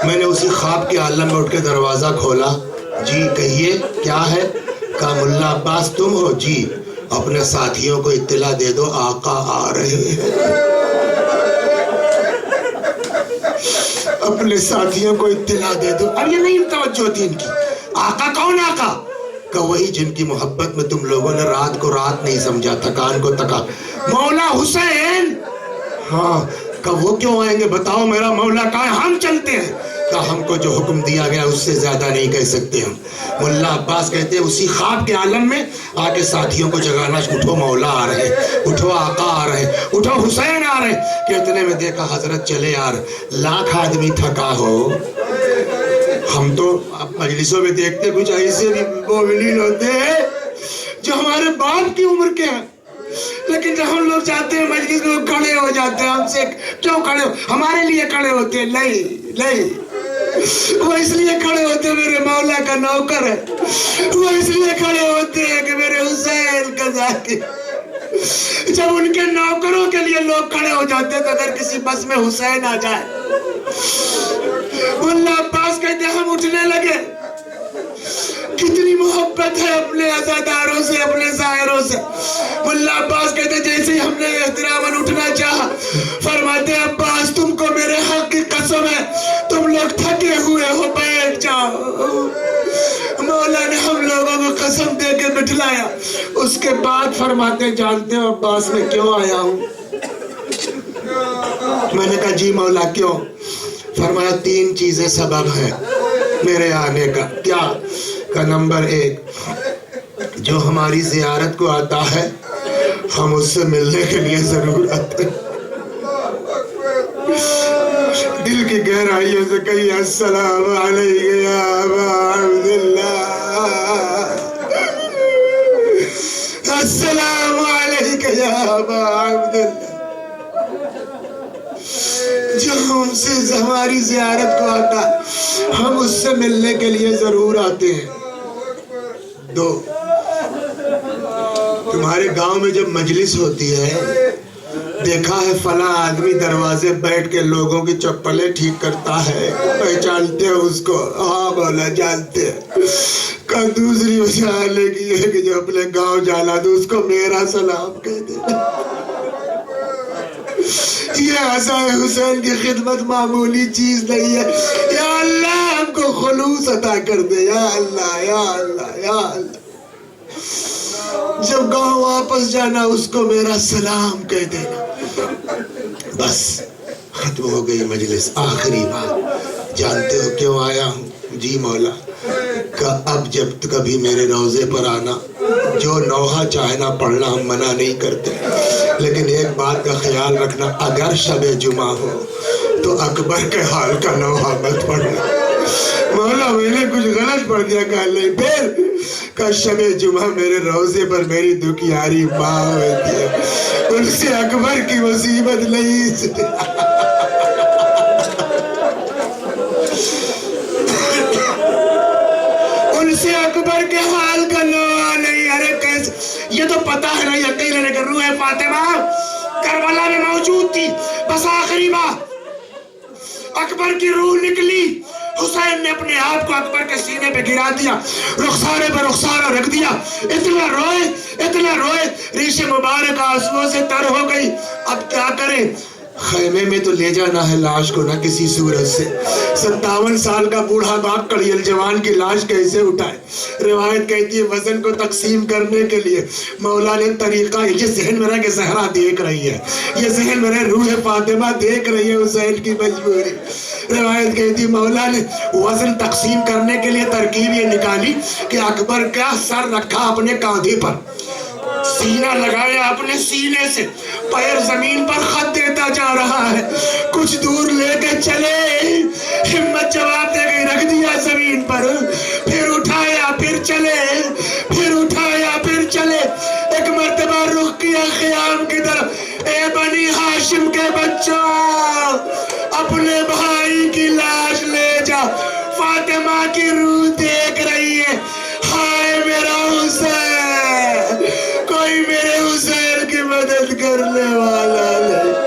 میں نے اسی خواب کے عالم میں اٹھ کے دروازہ کھولا. جی کہیے کیا ہے؟ کہا ملا عباس تم ہو؟ جی. اپنے ساتھیوں کو اطلاع دے دو آقا آ رہے ہیں. اپنے ساتھیوں کو اطلاع دے دو. اب یہ نہیں توجہ تھی ان کی. آقا کون آقا؟ کہ وہی جن کی محبت میں تم لوگوں نے رات کو رات نہیں سمجھا, تکان کو تکان. مولا حسین. ہاں. کہ وہ کیوں آئیں گے بتاؤ, میرا مولا کہاں ہے؟ ہم چلتے ہیں. کہ ہم کو جو حکم دیا گیا اس سے زیادہ نہیں کہہ سکتے ہم. ملا عباس کہتے ہیں اسی خواب کے عالم میں آ کے ساتھیوں کو جگانا, اٹھو مولا آ رہے, اٹھو آقا آ رہے, اٹھو حسین آ رہے. کہ اتنے میں دیکھا حضرت چلے یار, لاکھ آدمی تھکا ہو. ہم تو مجلسوں میں دیکھتے کچھ ایسے بھی مومنین ہوتے ہیں جو ہمارے باپ کی عمر کے ہیں, لیکن جب ہم لوگ جاتے ہیں مجلس میں وہ کھڑے ہو جاتے ہیں. ہم سے کیوں کھڑے ہو؟ ہمارے لیے کھڑے ہوتے ہیں. نہیں, وہ اس لیے کھڑے ہوتے ہیں میرے مولا کا نوکر ہے, وہ اس لیے کھڑے ہوتے ہیں کہ میرے حسین کا ذاکر. جب ان کے نوکروں کے لیے لوگ کھڑے ہو جاتے ہیں تو اگر کسی بس میں حسین آ جائے, ملا عباس کہتے ہم اٹھنے لگے. کتنی محبت ہے اپنے عزاداروں سے, اپنے زائروں سے. ملا عباس کہتے جیسے ہم نے احتراماً اٹھنا چاہا, فرماتے عباس تم کو میرے حق کی قسم ہے, تم لوگ تھکے ہوئے ہو, بیٹھ جاؤ. مولا نے ہم لوگوں کو قسم دے کے بٹھلایا. اس کے بعد فرماتے جانتے ہو عباس میں کیوں آیا ہوں؟ میں نے کہا جی مولا کیوں؟ فرمایا 3 چیزیں سبب ہیں میرے آنے کا. کیا؟ کہ نمبر 1, جو ہماری زیارت کو آتا ہے ہم اس سے ملنے کے لیے ضرور آتے ہیں. دل کی گہرائیوں سے کہیے السلام علیکم یا ابا عبداللہ, السلام علیکم یا ابا عبداللہ. جو ہم سے ہماری زیارت کو آتا ہم اس سے ملنے کے لیے ضرور آتے ہیں. 2, تمہارے گاؤں میں جب مجلس ہوتی ہے دیکھا ہے فلاں آدمی دروازے بیٹھ کے لوگوں کی چپلیں ٹھیک کرتا ہے, پہچانتے ہو اس کو؟ ہاں مولا جانتے ہیں. کا دوسری وجہ آنے کی ہے کہ جو اپنے گاؤں جانا تو اس کو میرا سلام کہہ دے. یہ عزائے حسین کی خدمت معمولی چیز نہیں ہے. یا اللہ ہم کو خلوص عطا کر دے, یا اللہ یا اللہ یا اللہ. جب گاؤں واپس جانا اس کو میرا سلام کہہ دینا. بس ختم ہو گئی مجلس. آخری بات جانتے ہو کیوں آیا ہوں؟ جی مولا. کہ اب جب کبھی میرے روضے پر آنا, جو نوحہ چاہنا پڑھنا ہم منع نہیں کرتے, لیکن ایک بات کا خیال رکھنا, اگر شب جمعہ ہو تو اکبر کے حال کا نوحہ مت پڑھنا. مولا میں نے کچھ غلط پڑھ دیا کہ نہیں, پھر کہ شب جمعہ میرے روضے پر میری دکھیاری ماں ہوتی ہے, ان سے اکبر کی مصیبت نہیں. لیکن روح فاطمہ کربلا میں موجود تھی. بس آخری بار اکبر کی روح نکلی. حسین نے اپنے آپ کو اکبر کے سینے پہ گرا دیا, رخسارے پہ رخسارہ رکھ دیا. اتنا روئے ریش مبارک آنسوؤں سے تر ہو گئی. اب کیا کریں؟ خیمے میں تو لے جانا ہے لاش کو نہ کسی صورت سے. 57 سال کا بوڑھا باپ کڑیل جوان کی لاش کیسے اٹھائے؟ روایت کہتی ہے وزن کو تقسیم کرنے کے لیے مولا نے طریقہ, یہ ذہن میرا کہ زہرا دیکھ رہی ہے, یہ ذہن میرے روح فاطمہ دیکھ رہی ہے حسین کی مجبوری. روایت کہتی مولا نے وزن تقسیم کرنے کے لیے ترکیب یہ نکالی کہ اکبر کا سر رکھا اپنے کاندھے پر, سینہ لگایا اپنے سینے سے, پیر زمین پر خط دیتا جا رہا ہے. کچھ دور لے کے چلے, ہمت جواب دے گئی, رکھ دیا زمین پر, پھر اٹھایا پھر چلے, پھر اٹھایا پھر چلے. ایک مرتبہ رخ کیا خیام کی طرف, اے بنی ہاشم کے بچوں, اپنے بھائی کی لاش لے جا. فاطمہ کی روح دیکھ رہی ہے, ہائے میرا حسین, کوئی میرے حسین کی مدد کرنے والا نہیں.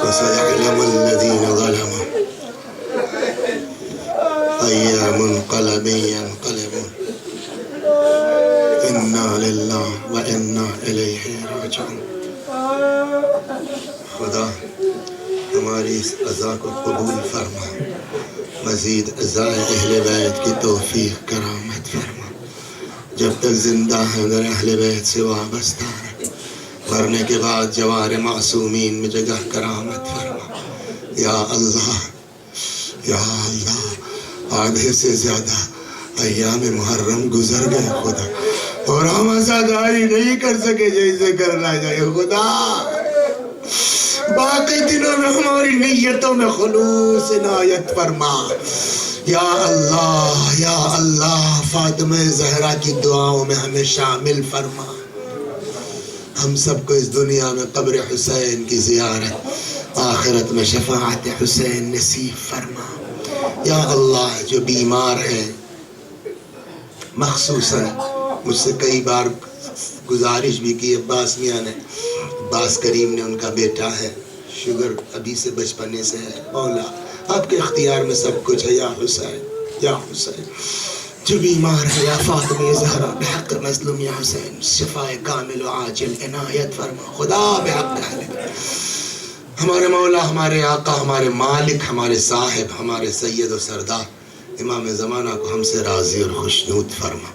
وسيعلم الذين ظلموا أي منقلب ينقلبون إنا لله وإنا إليه راجعون. خدا ہماری اس عزا کو قبول فرما, مزید عزائے اہل بیت کی توفیق کرامت فرما. جب تک زندہ ہے ادھر اہل بیت سے وابستہ ہے, مرنے کے بعد جوار معصومین میں جگہ کرامت فرما. یا اللہ, یا اللہ, آدھے سے زیادہ ایام محرم گزر گئے خدا, اور ہم عزاداری نہیں کر سکے جیسے کرنا چاہیے خدا. باقی دنوں میں ہماری نیتوں میں خلوص عنایت فرما. یا اللہ, یا اللہ, فاطمہ زہرا کی دعاؤں میں ہمیں شامل فرما. ہم سب کو اس دنیا میں قبر حسین کی زیارت, آخرت میں شفاعت حسین نصیب فرما. یا اللہ, جو بیمار ہیں, مخصوصاً مجھ سے کئی بار گزارش بھی کی عباس میاں نے, عباس کریم نے, ان کا بیٹا ہے, شوگر ابھی سے بچپنے سے ہے. مولا آپ کے اختیار میں سب کچھ ہے. یا حسین, یا حسین, جو بیمار ہے یا فاطمہ زہرا بحق مظلوم یا حسین, شفاء کامل و عاجل عنایت فرما خدا بحق اہل. ہمارے مولا, ہمارے آقا, ہمارے مالک, ہمارے صاحب, ہمارے سید و سردار امام زمانہ کو ہم سے راضی اور خوشنود فرما.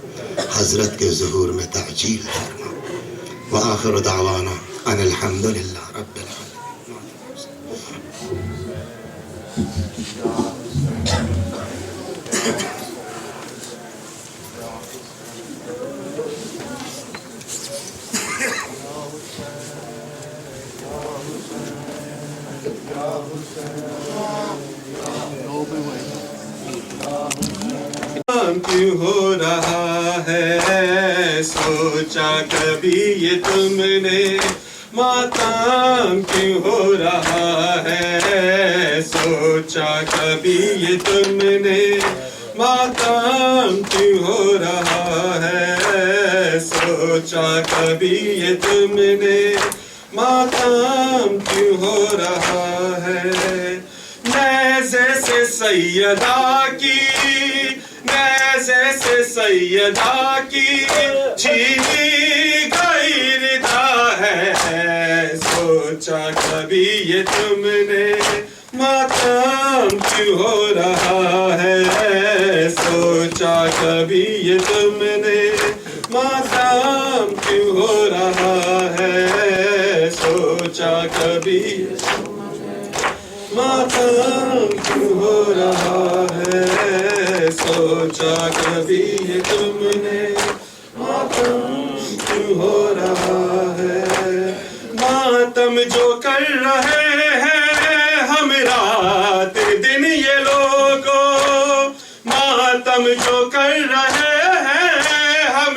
حضرت کے ظہور میں تعجیل فرما. وآخر دعوانا ان الحمدللہ رب العالمین. کیوں ہو رہا ہے, سوچا کبھی یہ تم نے, ماتم کیوں ہو رہا ہے, سوچا کبھی یہ تم نے, ماتم کیوں ہو رہا ہے, سوچا کبھی یہ تم نے, ماتم کیوں ہو رہا ہے. نیزے سے سیدہ کی, نیزے سے سیدہ کی چھینی گئی ردا ہے, سوچا کبھی یہ تم نے, ماتم کیوں ہو رہا ہے, سوچا کبھی یہ تم نے, ماتم کیوں ہو رہا ہے, سوچا کبھی ماتم کیوں ہو رہا ہے, سوچا کبھی یہ تم نے, ماتم کیوں ہو رہا ہے. ماتم جو کر رہے ہیں ہم رات دن یہ لوگوں, ماتم جو کر رہے ہیں ہم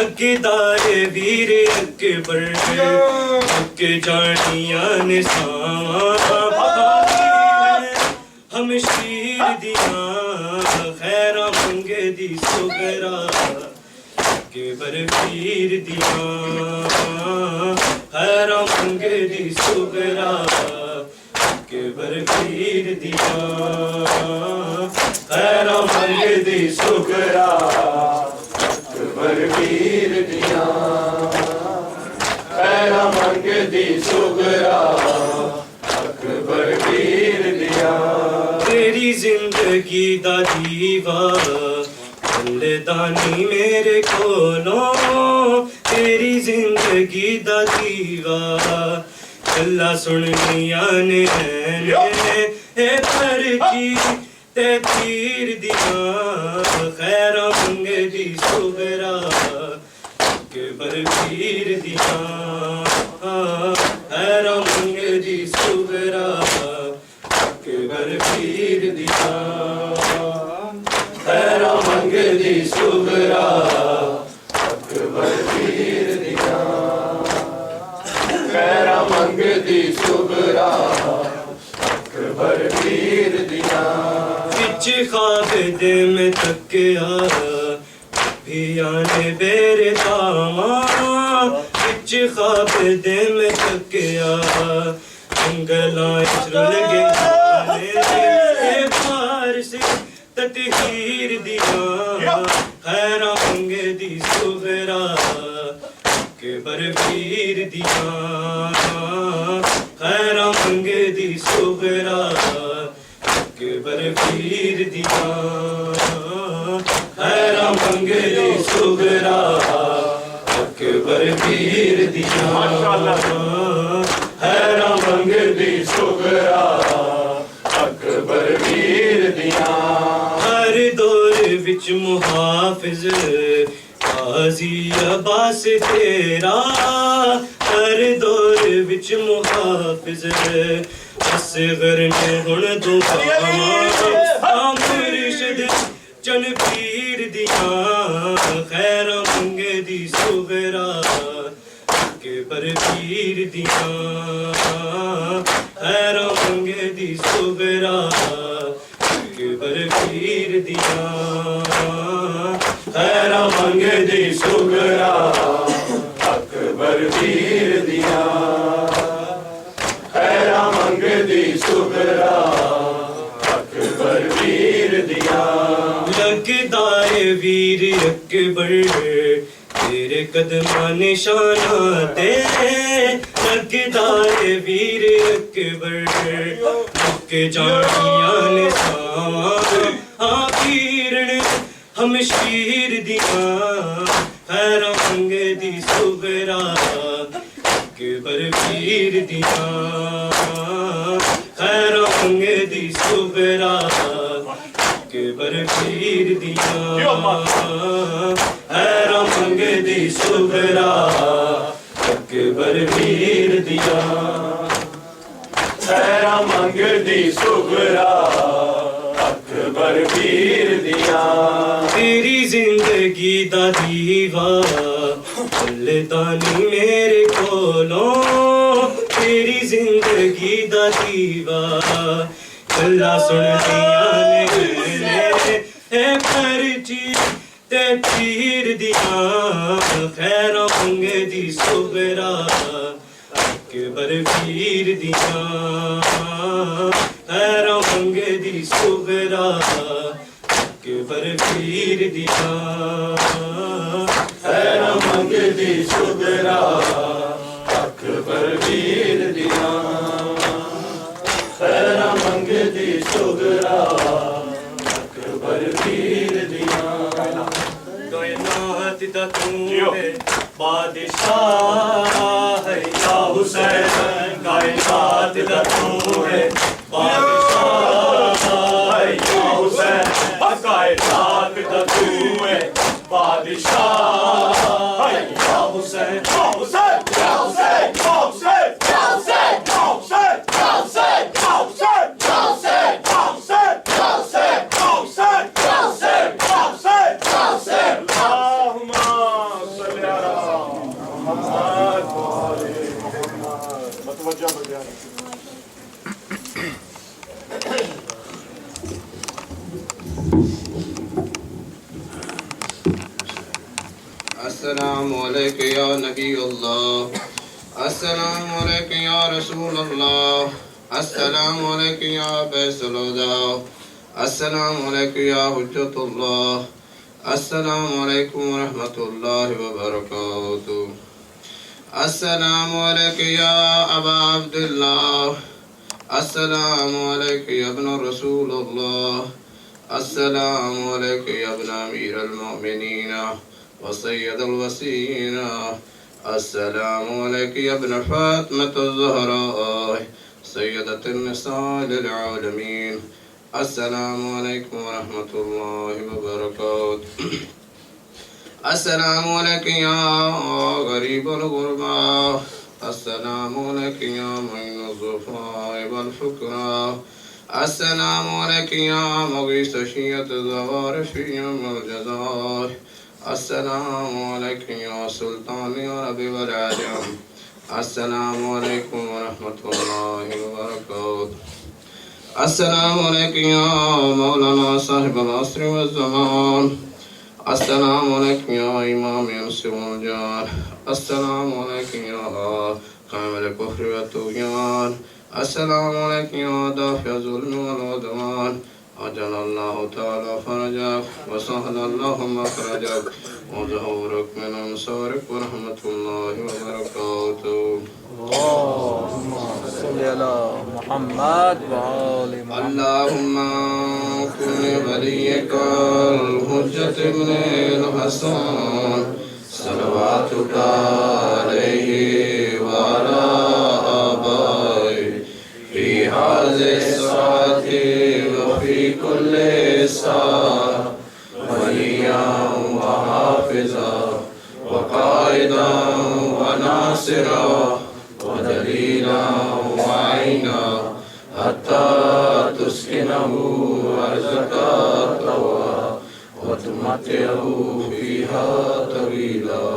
لگدا ہے ویر اکبر اک جانیاں نساں ہم شیر دیاں خیراں منگے دی سغرا اکبر پیر دیاں خیراں منگے دی سغرا اکبر پیر دیاں خیراں منگے دی سغرا اکبر پیر دیاں خیراں منگے دی سغرا اکبر پیر دیاں تیری زندگی دا دیوا دانی میرے کولوں تیری زندگی دا دیوا اللہ سننیاں نے اے پرچی تے تیر دیاں خیراں منگے دی سغرا اکبر پیر دیاں خیراں منگے دی سغرا اکبر پیر دیاں خیراں منگے دی سغرا اکبر پیر دیاں خیراں منگے دی سغرا اکبر پیر دیاں وچ خواب دے میں تکیا بھی آنے بیرے کاماں وچ خواب دے میں تکیا جنگلاں اچ رل گئے اے فارس تطہیر دیاں خیراں منگے دی سغرا اکبر پیر دیاں خیراں منگے دی سغرا اکبر پیر دیاں خیراں منگے دی سغرا اکبر پیر دیاں خیراں منگے دی سغرا اکبر پیر دیاں ہر دور وچ محافظ قاضی عباس تیرا ہر دور وچ محافظ اصغر نے ہن دوبارہ مرشد چن پیر دیاں خیراں منگے دی سغرا اکبر پیر دیاں خیراں منگے دی سغرا اکبر پیر دیاں خیراں منگے دی سغرا اکبر پیر دیاں خیراں منگے دی سغرا اکبر پیر دیاں لگدا ہے ویر اکبر تیرے قدماں نشاناں تے لگدا ہے ویر اکبر مک جانیاں نساں پیرن ہم شیر دیاں خیراں منگے دی سغرا اکبر پیر دیاں خیراں منگے دی سغرا اکبر پیر دیاں خیراں منگے دی سغرا اکبر پیر دیاں خیراں منگے دی سغرا اکبر پیر دیاں تیری زندگی دا دیوا دانی میرے کولوں تیری زندگی دا دیوا اللہ سننیاں نے اے پرچی تے تیر دیاں خیراں منگے دی سغرا اکبر پیر دیاں خیراں منگے دی سغرا اکبر پیر دیاں خیراں منگے دی سغرا اکبر پیر دیاں خیراں منگے دی سغرا اکبر پیر دیاں کائنات دا تو ہے بادشاہ ہے یا حسین کائنات دا تو ہے بادشاہ ہے یا حسین کائنات دا تو ہے بادشاہ ہے یا حسین یا حسین یا حسین یا حسین یا حسین یا حسین یا حسین یا حسین یا حسین یا حسین یا حسین یا حسین یا حسین یا حسین یا حسین اللہم صلی توجہ بجا السلام علیکم یا نبی اللہ، السلام علیکم یا رسول اللہ، السلام علیکم یا فیصل الہدا، السلام علیکم یا حجت اللہ، السلام علیکم ورحمۃ اللہ وبرکاتہ، السلام علیکم یا ابا عبداللہ، السلام علیکم یا ابن رسول اللہ، السلام علیکم یا ابن امیر المؤمنین وسید الوسیین، السلام علیکم یا ابن فاطمة الزہراء سیدۃ النساء للعالمین، السلام علیکم ورحمۃ اللہ وبرکاتہ، السلام علیکم یا غریب الغرباء، السلام علیکم یا معین الضعفاء والفقراء، السلام علیکم یا مغیث شیعۃ الزوارف یوم الجزائر، السلام علیکم یا سلطان عرب والعجم، السلام علیکم ورحمۃ اللہ وبرکاتہ، السلام علیکم یا مولانا صاحب العصر والزمان، السلام علیکم یا امام انس والجان، السلام علیکم یا قائم الکفر والطغیان، السلام علیکم یا دافع الظلم والعدوان، عجل اللہ تعالی فرجک وسهل اللہ مخرجک وظہورک من انصارک ورحمۃ اللہ وبرکاتہ۔ اللهم صل على محمد وآل محمد۔ اللهم كن وليك الحجة ابن الحسن صلواتك عليه وعلى آبائه في هذه الساعة وفي كل ساعة وليا وحافظا وقائدا وناصرا ودليلا وعينا حتى تسكنه أرضك طوعا وتمتعه فيها طويلا